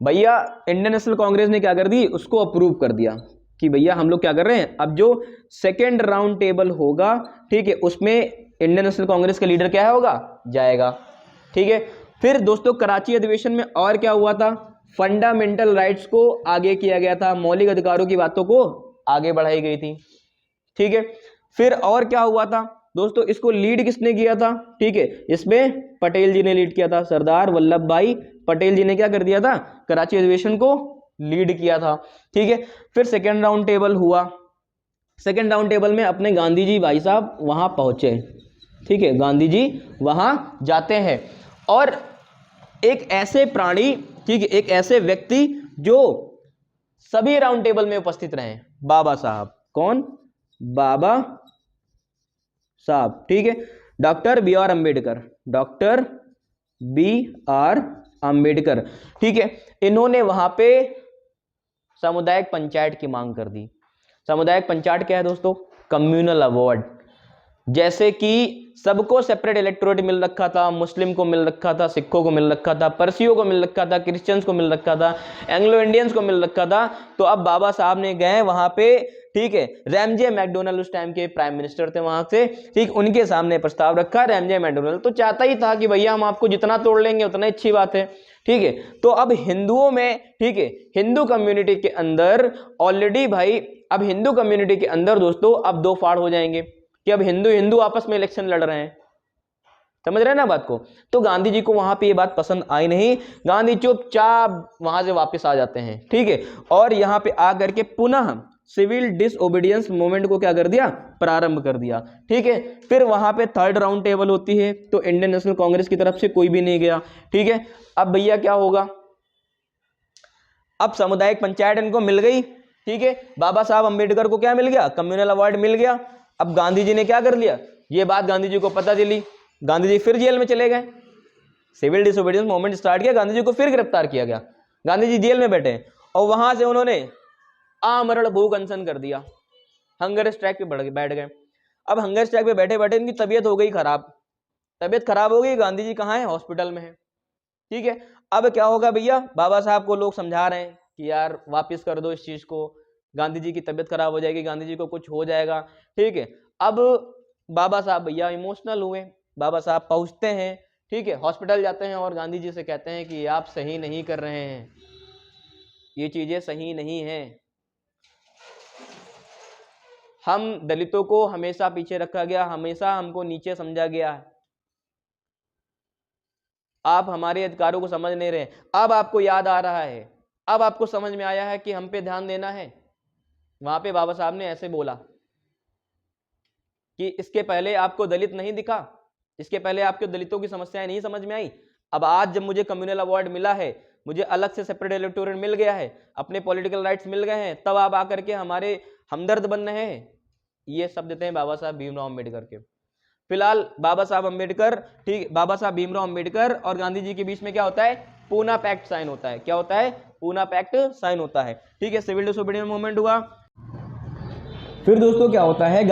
भैया इंडियन नेशनल कांग्रेस ने क्या कर दी, उसको अप्रूव कर दिया कि भैया हम लोग क्या कर रहे हैं, अब जो सेकेंड राउंड टेबल होगा, ठीक है, उसमें इंडियन नेशनल कांग्रेस का लीडर क्या होगा, जाएगा, ठीक है। फिर दोस्तों कराची अधिवेशन में और क्या हुआ था, फंडामेंटल राइट्स को आगे किया गया था, मौलिक अधिकारों की बातों को आगे बढ़ाई गई थी। ठीक है, फिर और क्या हुआ था दोस्तों, इसको लीड किसने किया था? ठीक है, इसमें पटेल जी ने लीड किया था, सरदार वल्लभ भाई पटेल जी ने क्या कर दिया था? कराची अधिवेशन को लीड किया था। ठीक है, फिर सेकेंड राउंड टेबल हुआ। सेकेंड राउंड टेबल में अपने गांधी जी भाई साहब वहां पहुंचे। ठीक है, गांधी जी वहां जाते हैं और एक ऐसे प्राणी, ठीक है, एक ऐसे व्यक्ति जो सभी राउंड टेबल में उपस्थित रहे, बाबा साहब। कौन? बाबा साहब। ठीक है, doctor B R Ambedkar, doctor B R Ambedkar. ठीक है, इन्होंने वहां पे सामुदायिक पंचायत की मांग कर दी। सामुदायिक पंचायत क्या है दोस्तों? Communal award. जैसे कि सबको सेपरेट इलेक्टोरेट मिल रखा था, मुस्लिम को मिल रखा था, सिखों को मिल रखा था, परसियों को मिल रखा था, क्रिश्चियंस को मिल रखा था, एंग्लो इंडियंस को मिल रखा था, तो अब बाबा साहब ने गए वहां पे। ठीक है, रैमजे मैकडोनल्ड उस टाइम के प्राइम मिनिस्टर थे वहां से, ठीक, उनके सामने प्रस्ताव रखा। रैमजे मैकडोनल्ड तो चाहता ही था कि भैया हम आपको जितना तोड़ लेंगे उतना अच्छी बात है। ठीक है, तो अब हिंदुओं में, ठीक है, हिंदू कम्युनिटी के अंदर ऑलरेडी भाई, अब हिंदू कम्युनिटी के अंदर दोस्तों अब दो फाड़ हो जाएंगे कि अब हिंदू हिंदू आपस में इलेक्शन लड़ रहे हैं। समझ रहे हैं ना बात को? तो गांधी जी को वहां पे ये बात पसंद आई नहीं, गांधी चुपचाप वहां से वापस आ जाते हैं। ठीक है, और यहां पे आकर के पुनः सिविल डिसओबीडियंस मूवमेंट को क्या कर दिया? प्रारंभ कर दिया। ठीक है, फिर वहां पे थर्ड राउंड टेबल होती है, तो इंडियन नेशनल कांग्रेस की तरफ से कोई भी नहीं गया। ठीक है, अब भैया क्या होगा? अब सामुदायिक पंचायत इनको मिल गई। ठीक है, बाबा साहब अंबेडकर को क्या मिल गया? कम्युनल अवार्ड मिल गया। अब गांधी जी ने क्या कर लिया? ये बात गांधी जी को पता चली, गांधी जी फिर जेल में चले गए। सिविल डिसोबीडियंस मूवमेंट स्टार्ट किया, गांधी जी को फिर गिरफ्तार किया गया, गांधी जी जेल में बैठे और वहां से उन्होंने आमरण भूख अनशन कर दिया, हंगर स्ट्राइक पे बैठ गए। अब हंगर स्ट्राइक पे बैठे बैठे इनकी तबीयत हो गई खराब, तबीयत खराब हो गई, गांधी जी कहाँ है? हॉस्पिटल में है। ठीक है, अब क्या होगा भैया? बाबा साहब को लोग समझा रहे हैं कि यार वापस कर दो इस चीज को, गांधी जी की तबीयत खराब हो जाएगी, गांधी जी को कुछ हो जाएगा। ठीक है, अब बाबा साहब भैया इमोशनल हुए, बाबा साहब पहुंचते हैं, ठीक है, हॉस्पिटल जाते हैं और गांधी जी से कहते हैं कि आप सही नहीं कर रहे हैं, ये चीजें सही नहीं है, हम दलितों को हमेशा पीछे रखा गया, हमेशा हमको नीचे समझा गया है, आप हमारे अधिकारों को समझ नहीं रहे, अब आपको याद आ रहा है, अब आपको समझ में आया है कि हम पे ध्यान देना है। वहां पे बाबा साहब ने ऐसे बोला कि इसके पहले आपको दलित नहीं दिखा, इसके पहले आपको दलितों की समस्याएं नहीं समझ में आई, अब आज जब मुझे कम्युनल अवार्ड मिला है, मुझे अलग से सेपरेट इलेक्टोरेट मिल गया है, अपने पॉलिटिकल राइट्स मिल गए हैं, तब आप आकर के हमारे हमदर्द बन रहे हैं। ये शब्द थे बाबा साहब भीमराव अम्बेडकर के। फिलहाल बाबा साहब अम्बेडकर, ठीक, बाबा साहब भीमराव अम्बेडकर और गांधी जी के बीच में क्या होता है? पूना पैक्ट साइन होता है। क्या होता है? पूना पैक्ट साइन होता है। ठीक है, सिविल डिसोबीडियंस मूवमेंट हुआ। फिर दोस्तों क्या होता है?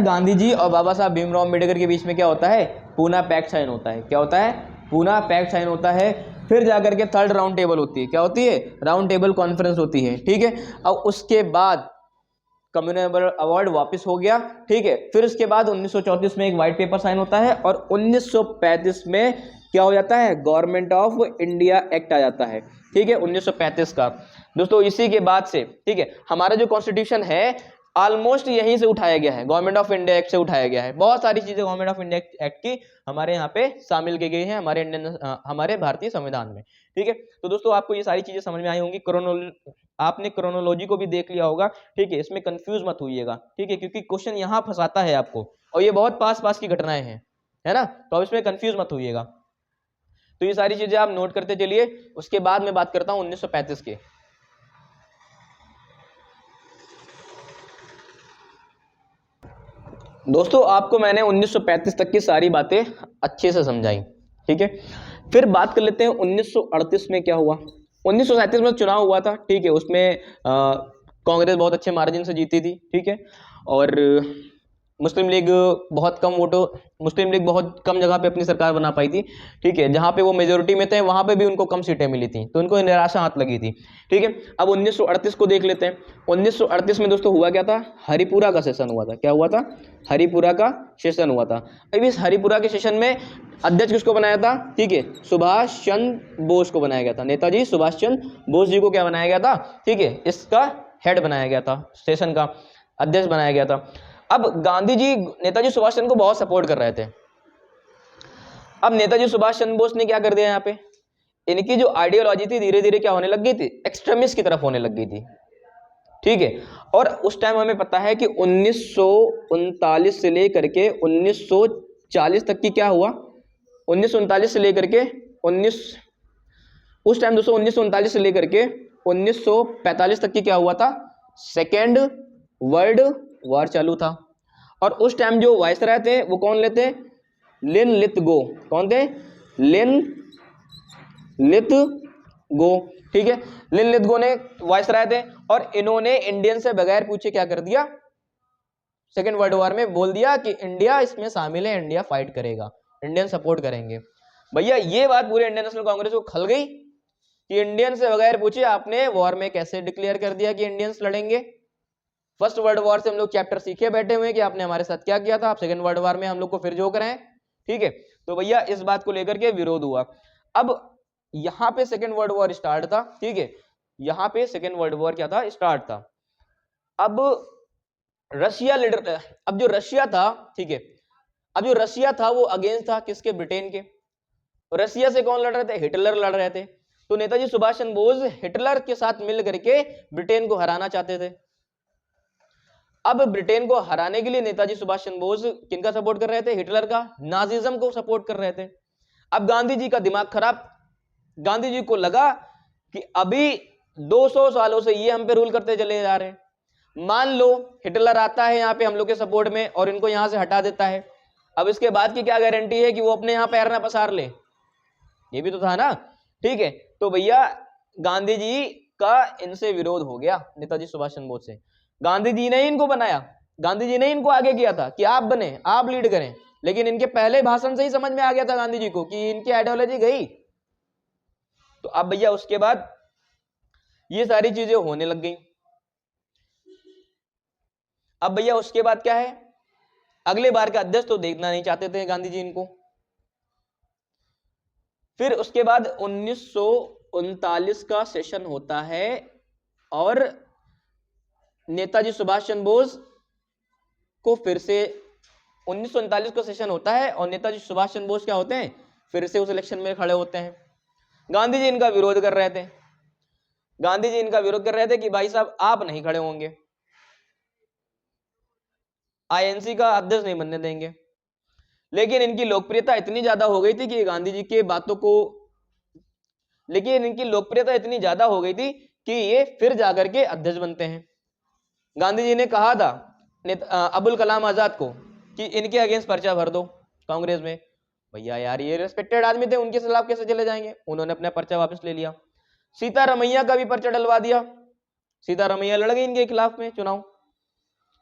गांधी जी और बाबा साहब भीमराव अम्बेडकर के बीच में क्या होता है? पूना पैक्ट साइन होता है। क्या होता है? पूना पैक्ट साइन होता है। फिर जाकर के थर्ड राउंड टेबल होती है। क्या होती है? राउंड टेबल कॉन्फ्रेंस होती है। ठीक है, अब उसके बाद कम्युनल अवार्ड वापस हो गया। ठीक है, फिर उसके बाद 1934 में एक व्हाइट पेपर साइन होता है और 1935 में क्या हो जाता है? गवर्नमेंट ऑफ इंडिया एक्ट आ जाता है। ठीक है, 1935 का दोस्तों, इसी के बाद से, ठीक है, हमारा जो कॉन्स्टिट्यूशन है ऑलमोस्ट यहीं से उठाया गया है, गवर्नमेंट ऑफ इंडिया एक्ट से उठाया गया है। बहुत सारी चीजें गवर्नमेंट ऑफ इंडिया एक्ट की हमारे यहाँ पे शामिल की गई हैं हमारे भारतीय संविधान में। ठीक है, तो दोस्तों आपको ये सारी चीजें समझ में आई होंगी। आपने क्रोनोलॉजी को भी देख लिया होगा। ठीक है, इसमें कंफ्यूज मत होइएगा। ठीक है, क्योंकि क्वेश्चन यहाँ फंसाता है आपको और ये बहुत पास की घटनाएं हैं, है ना, तो अब इसमें कंफ्यूज मत होइएगा। तो ये सारी चीजें आप नोट करते चलिए। उसके बाद मैं बात करता हूँ 1935 के। दोस्तों आपको मैंने 1935 तक की सारी बातें अच्छे से समझाई। ठीक है, फिर बात कर लेते हैं 1938 में क्या हुआ। 1937 में चुनाव हुआ था। ठीक है, उसमें कांग्रेस बहुत अच्छे मार्जिन से जीती थी। ठीक है, और मुस्लिम लीग बहुत कम वोटों, मुस्लिम लीग बहुत कम जगह पे अपनी सरकार बना पाई थी, ठीक है। जहां पे वो मेजोरिटी में थे वहां पे भी उनको कम सीटें मिली थी, तो उनको निराशा हाथ लगी थी, ठीक है। अब 1938 को देख लेते हैं। 1938 में दोस्तों हुआ क्या था, हरिपुरा का सेशन हुआ था। क्या हुआ था, हरिपुरा का सेशन हुआ था। अब इस हरिपुरा के सेशन में अध्यक्ष किसको बनाया था, ठीक है, सुभाष चंद्र बोस को बनाया गया था। नेताजी सुभाष चंद्र बोस जी को क्या बनाया गया था, ठीक है, इसका हेड बनाया गया था, सेशन का अध्यक्ष बनाया गया था। अब गांधी जी नेताजी सुभाष चंद्र को बहुत सपोर्ट कर रहे थे। अब नेताजी सुभाष चंद्र बोस ने क्या कर दिया, यहाँ पे इनकी जो आइडियोलॉजी थी धीरे धीरे क्या होने लग गई थी, एक्सट्रीमिस्ट की तरफ होने लग गई थी, ठीक है। और उस टाइम हमें पता है कि 1939 से लेकर के 1940 तक की क्या हुआ, 1939 से लेकर के 19 उस टाइम दोस्तों 1939 से लेकर के 1945 तक की क्या हुआ था, सेकेंड वर्ल्ड वॉर चालू था। और उस टाइम जो वायसराय थे वो कौन लेते, लिन लिथगो। कौन थे, लिन लिथगो, ठीक है। लिन लिथगो ने वायसराय थे और इन्होंने इंडियन से बगैर पूछे क्या कर दिया, सेकेंड वर्ल्ड वॉर में बोल दिया कि इंडिया इसमें शामिल है, इंडिया फाइट करेगा, इंडियन सपोर्ट करेंगे। भैया ये बात पूरे इंडियन नेशनल कांग्रेस को खल गई कि इंडियन से बगैर पूछे आपने वॉर में कैसे डिक्लेयर कर दिया कि इंडियंस लड़ेंगे। फर्स्ट वर्ल्ड वॉर से हम लोग चैप्टर सीखे बैठे हुए हैं कि आपने हमारे साथ क्या किया था, आप सेकेंड वर्ल्ड वॉर में हम लोग को फिर जोक रहे हैं, ठीक है। तो भैया इस बात को लेकर के विरोध हुआ। अब यहां पे सेकेंड वर्ल्ड वॉर स्टार्ट था, ठीक है, यहां पे सेकेंड वर्ल्ड वॉर क्या था, स्टार्ट था। अब रशिया लीडर, अब जो रशिया था, ठीक है, अब जो रशिया था वो अगेंस्ट था किसके, ब्रिटेन के। रशिया से कौन लड़ रहे थे, हिटलर लड़ रहे थे। तो नेताजी सुभाष चंद्र बोस हिटलर के साथ मिल करके ब्रिटेन को हराना चाहते थे। अब ब्रिटेन को हराने के लिए नेताजी सुभाष चंद्र बोस किनका सपोर्ट कर रहे थे, हिटलर का, नाजिज्म को सपोर्ट कर रहे थे। अब गांधी जी का दिमाग खराब, गांधी जी को लगा कि अभी 200 सालों से ये हम पे रूल करते चले जा रहे हैं, मान लो हिटलर आता है यहाँ पे हम लोग के सपोर्ट में और इनको यहां से हटा देता है, अब इसके बाद की क्या गारंटी है कि वो अपने यहाँ पैर ना पसार ले, ये भी तो था ना, ठीक है। तो भैया गांधी जी का इनसे विरोध हो गया, नेताजी सुभाष चंद्र बोस से। गांधी जी ने इनको बनाया, गांधी जी ने इनको आगे किया था कि आप बने, आप लीड करें, लेकिन इनके पहले भाषण से ही समझ में आ गया था गांधी जी को कि इनकी आइडियोलॉजी गई। तो अब भैया उसके बाद ये सारी चीजें होने लग गई। अब भैया उसके बाद क्या है, अगले बार का अध्यक्ष तो देखना नहीं चाहते थे गांधी जी इनको। फिर उसके बाद 1939 का सेशन होता है और नेताजी सुभाष चंद्र बोस को फिर से 1939 का सेशन होता है और नेताजी सुभाष चंद्र बोस क्या होते हैं, फिर से उस इलेक्शन में खड़े होते हैं। गांधी जी इनका विरोध कर रहे थे, गांधी जी इनका विरोध कर रहे थे कि भाई साहब आप नहीं खड़े होंगे, आईएनसी का अध्यक्ष नहीं बनने देंगे। लेकिन इनकी लोकप्रियता इतनी ज्यादा हो गई थी कि गांधी जी के बातों को, लेकिन इनकी लोकप्रियता इतनी ज्यादा हो गई थी कि ये फिर जाकर के अध्यक्ष बनते हैं। गांधी जी ने कहा था अबुल कलाम आजाद को कि इनके अगेंस्ट पर्चा भर दो कांग्रेस में। भैया यार ये रिस्पेक्टेड आदमी थे, उनके खिलाफ कैसे चले जाएंगे, उन्होंने अपना पर्चा वापस ले लिया। सीतारमैया का भी पर्चा डलवा दिया, सीतारमैया लड़ गई इनके खिलाफ में चुनाव,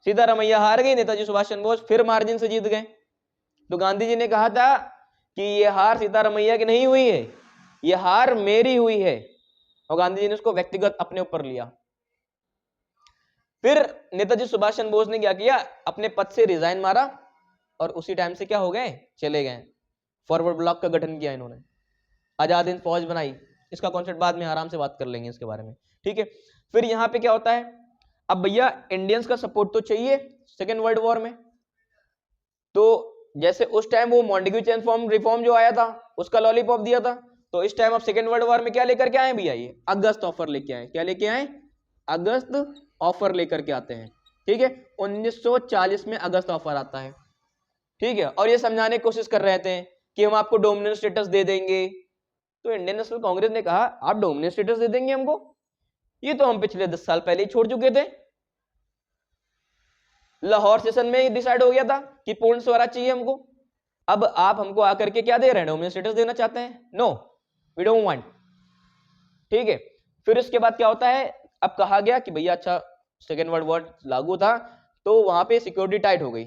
सीतारमैया हार गई, नेताजी सुभाष चंद्र बोस फिर मार्जिन से जीत गए। तो गांधी जी ने कहा था कि ये हार सीतारमैया की नहीं हुई है, ये हार मेरी हुई है, और गांधी जी ने उसको व्यक्तिगत अपने ऊपर लिया। फिर नेताजी सुभाष चंद्र बोस ने क्या किया, अपने पद से रिजाइन मारा और उसी टाइम से क्या हो गए, चले गए। फॉरवर्ड ब्लॉक का गठन किया इन्होंने, आजाद हिंद फौज बनाई, इसका कॉन्सेप्ट बाद में आराम से बात कर लेंगे इसके बारे में, ठीक है। फिर यहाँ पे क्या होता है, अब भैया इंडियंस का सपोर्ट तो चाहिए सेकेंड वर्ल्ड वॉर में। तो जैसे उस टाइम वो मॉन्टेग्यू चैन रिफॉर्म जो आया था उसका लॉलीपॉप दिया था, तो इस टाइम अब सेकेंड वर्ल्ड वॉर में क्या लेकर के आए भैया, ये अगस्त ऑफर लेके आए। क्या लेके आए, अगस्त ऑफर लेकर के आते हैं, ठीक है। 1940 में अगस्त ऑफर आता है, ठीक है, और ये समझाने की कोशिश कर रहे थे कि हम आपको डोमिनेंट स्टेटस दे देंगे। तो इंडियन नेशनल कांग्रेस ने कहा आप डोमिनेंट स्टेटस दे देंगे हमको, ये तो हम पिछले 10 साल पहले ही छोड़ चुके थे। लाहौर सेशन में ही डिसाइड हो गया था कि पूर्ण स्वराज चाहिए हमको, अब आप हमको आकर के क्या दे रहे हैं, डोमिनेंट स्टेटस देना चाहते हैं, नो वी डोंट वांट, ठीक है। फिर उसके बाद क्या होता है, अब कहा गया कि भैया अच्छा सेकेंड वर्ल्ड वॉर लागू था तो वहां पे सिक्योरिटी टाइट हो गई,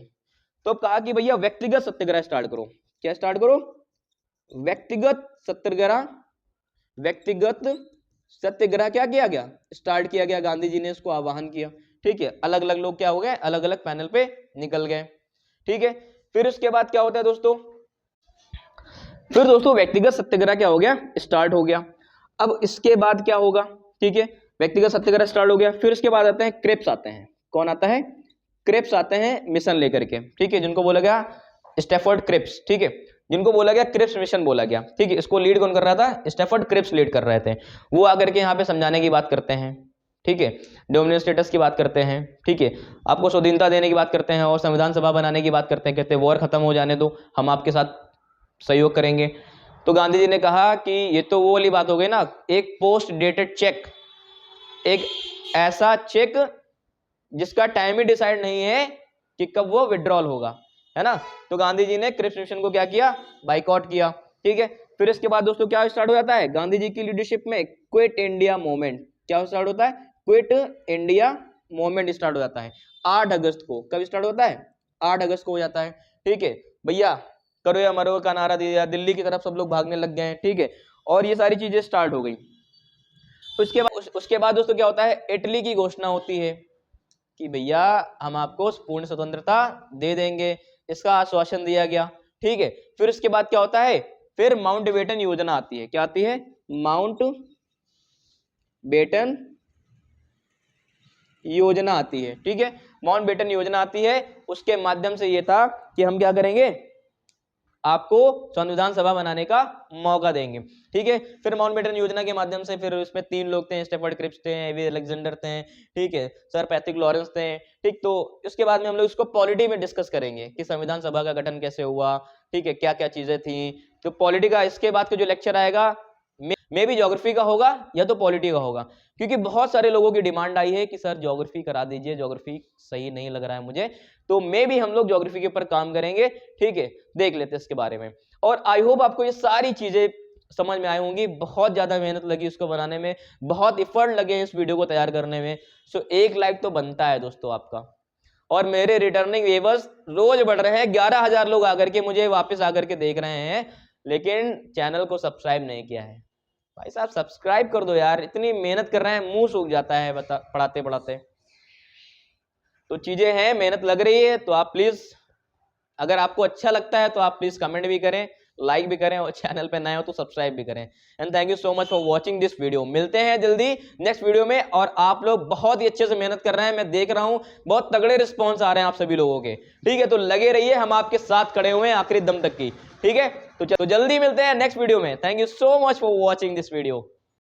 तो अब कहा कि भैया व्यक्तिगत सत्याग्रह स्टार्ट करो। क्या स्टार्ट करो? व्यक्तिगत सत्याग्रह। व्यक्तिगत सत्याग्रह क्या किया गया? स्टार्ट किया गया। गांधी जी ने इसको आह्वान किया। ठीक है, अलग अलग लोग क्या हो गए? अलग अलग पैनल पे निकल गए। ठीक है, फिर उसके बाद क्या होता है दोस्तों? फिर दोस्तों व्यक्तिगत सत्याग्रह क्या हो गया? स्टार्ट हो गया। अब इसके बाद क्या होगा? ठीक है, व्यक्तिगत सत्याग्रह स्टार्ट हो गया। फिर उसके बाद आते हैं क्रेप्स आते हैं। कौन आता है? क्रेप्स आते हैं मिशन लेकर के। ठीक है, जिनको बोला गया स्टैफोर्ड क्रेप्स। ठीक है, जिनको बोला गया क्रेप्स मिशन बोला गया। ठीक है, इसको लीड कौन कर रहा था? स्टैफोर्ड क्रेप्स लीड कर रहे थे। वो आकर के यहाँ पे समझाने की बात करते हैं। ठीक है, डोमिनियन स्टेटस की बात करते हैं। ठीक है, आपको स्वाधीनता देने की बात करते हैं और संविधान सभा बनाने की बात करते हैं। कहते हैं वॉर खत्म हो जाने दो, हम आपके साथ सहयोग करेंगे। तो गांधी जी ने कहा कि ये तो वो वाली बात हो गई ना, एक पोस्ट डेटेड चेक, एक ऐसा चेक जिसका टाइम ही डिसाइड नहीं है कि कब वो विड्रॉल होगा, है ना। तो गांधी जी ने क्रिप्स मिशन को क्या किया? बाइकआउट किया। ठीक है, फिर इसके बाद दोस्तों क्या स्टार्ट हो जाता है? गांधी जी की लीडरशिप में क्विट इंडिया मूवमेंट। क्या स्टार्ट होता है? क्विट इंडिया मूवमेंट स्टार्ट हो जाता है 8 अगस्त को। कब स्टार्ट होता है? 8 अगस्त को हो जाता है। ठीक है भैया, करो या मरो का नारा दिया, दिल्ली की तरफ सब लोग भागने लग गए हैं। ठीक है, और ये सारी चीजें स्टार्ट हो गई। उसके बाद दोस्तों क्या होता है? इटली की घोषणा होती है कि भैया हम आपको पूर्ण स्वतंत्रता दे देंगे, इसका आश्वासन दिया गया। ठीक है, फिर उसके बाद क्या होता है? फिर माउंट बेटन योजना आती है। क्या आती है? माउंट बेटन योजना आती है। ठीक है, माउंट बेटन योजना आती है। उसके माध्यम से ये था कि हम क्या करेंगे? आपको संविधान सभा बनाने का मौका देंगे। ठीक है, फिर माउंटबेटन योजना के माध्यम से फिर इसमें 3 लोग थे, स्टेफर्ड क्रिप्स थे, एवी अलेक्जेंडर थे। ठीक है, सर पैट्रिक लॉरेंस थे। ठीक, तो इसके बाद में हम लोग इसको पॉलिटी में डिस्कस करेंगे कि संविधान सभा का गठन कैसे हुआ। ठीक है, क्या क्या चीजें थी। तो पॉलिटी का इसके बाद का जो लेक्चर आएगा मे भी ज्योग्राफी का होगा या तो पॉलिटी का होगा, क्योंकि बहुत सारे लोगों की डिमांड आई है कि सर ज्योग्राफी करा दीजिए, ज्योग्राफी सही नहीं लग रहा है मुझे। तो मे भी हम लोग ज्योग्राफी के ऊपर काम करेंगे। ठीक है, देख लेते हैं इसके बारे में। और आई होप आपको ये सारी चीजें समझ में आई होंगी। बहुत ज्यादा मेहनत लगी इसको बनाने में, बहुत एफर्ट लगे इस वीडियो को तैयार करने में। सो एक लाइक तो बनता है दोस्तों आपका। और मेरे रिटर्निंग व्यूअर्स रोज बढ़ रहे हैं, 11,000 लोग आकर के मुझे वापस आकर के देख रहे हैं, लेकिन चैनल को सब्सक्राइब नहीं किया है। भाई साहब सब्सक्राइब कर दो यार, इतनी मेहनत कर रहे हैं, मुंह सूख जाता है पढ़ाते पढ़ाते। तो चीजें हैं, मेहनत लग रही है। तो आप प्लीज, अगर आपको अच्छा लगता है तो आप प्लीज कमेंट भी करें, लाइक भी करें, और चैनल पे नए हो तो सब्सक्राइब भी करें। And thank you so much for watching this video. मिलते हैं जल्दी नेक्स्ट वीडियो में। और आप लोग बहुत ही अच्छे से मेहनत कर रहे हैं, मैं देख रहा हूं, बहुत तगड़े रिस्पॉन्स आ रहे हैं आप सभी लोगों के। ठीक है, तो लगे रहिए, हम आपके साथ खड़े हुए हैं आखिरी दम तक की। ठीक है, तो जल्दी मिलते हैं नेक्स्ट वीडियो में। Thank you so much for watching this video.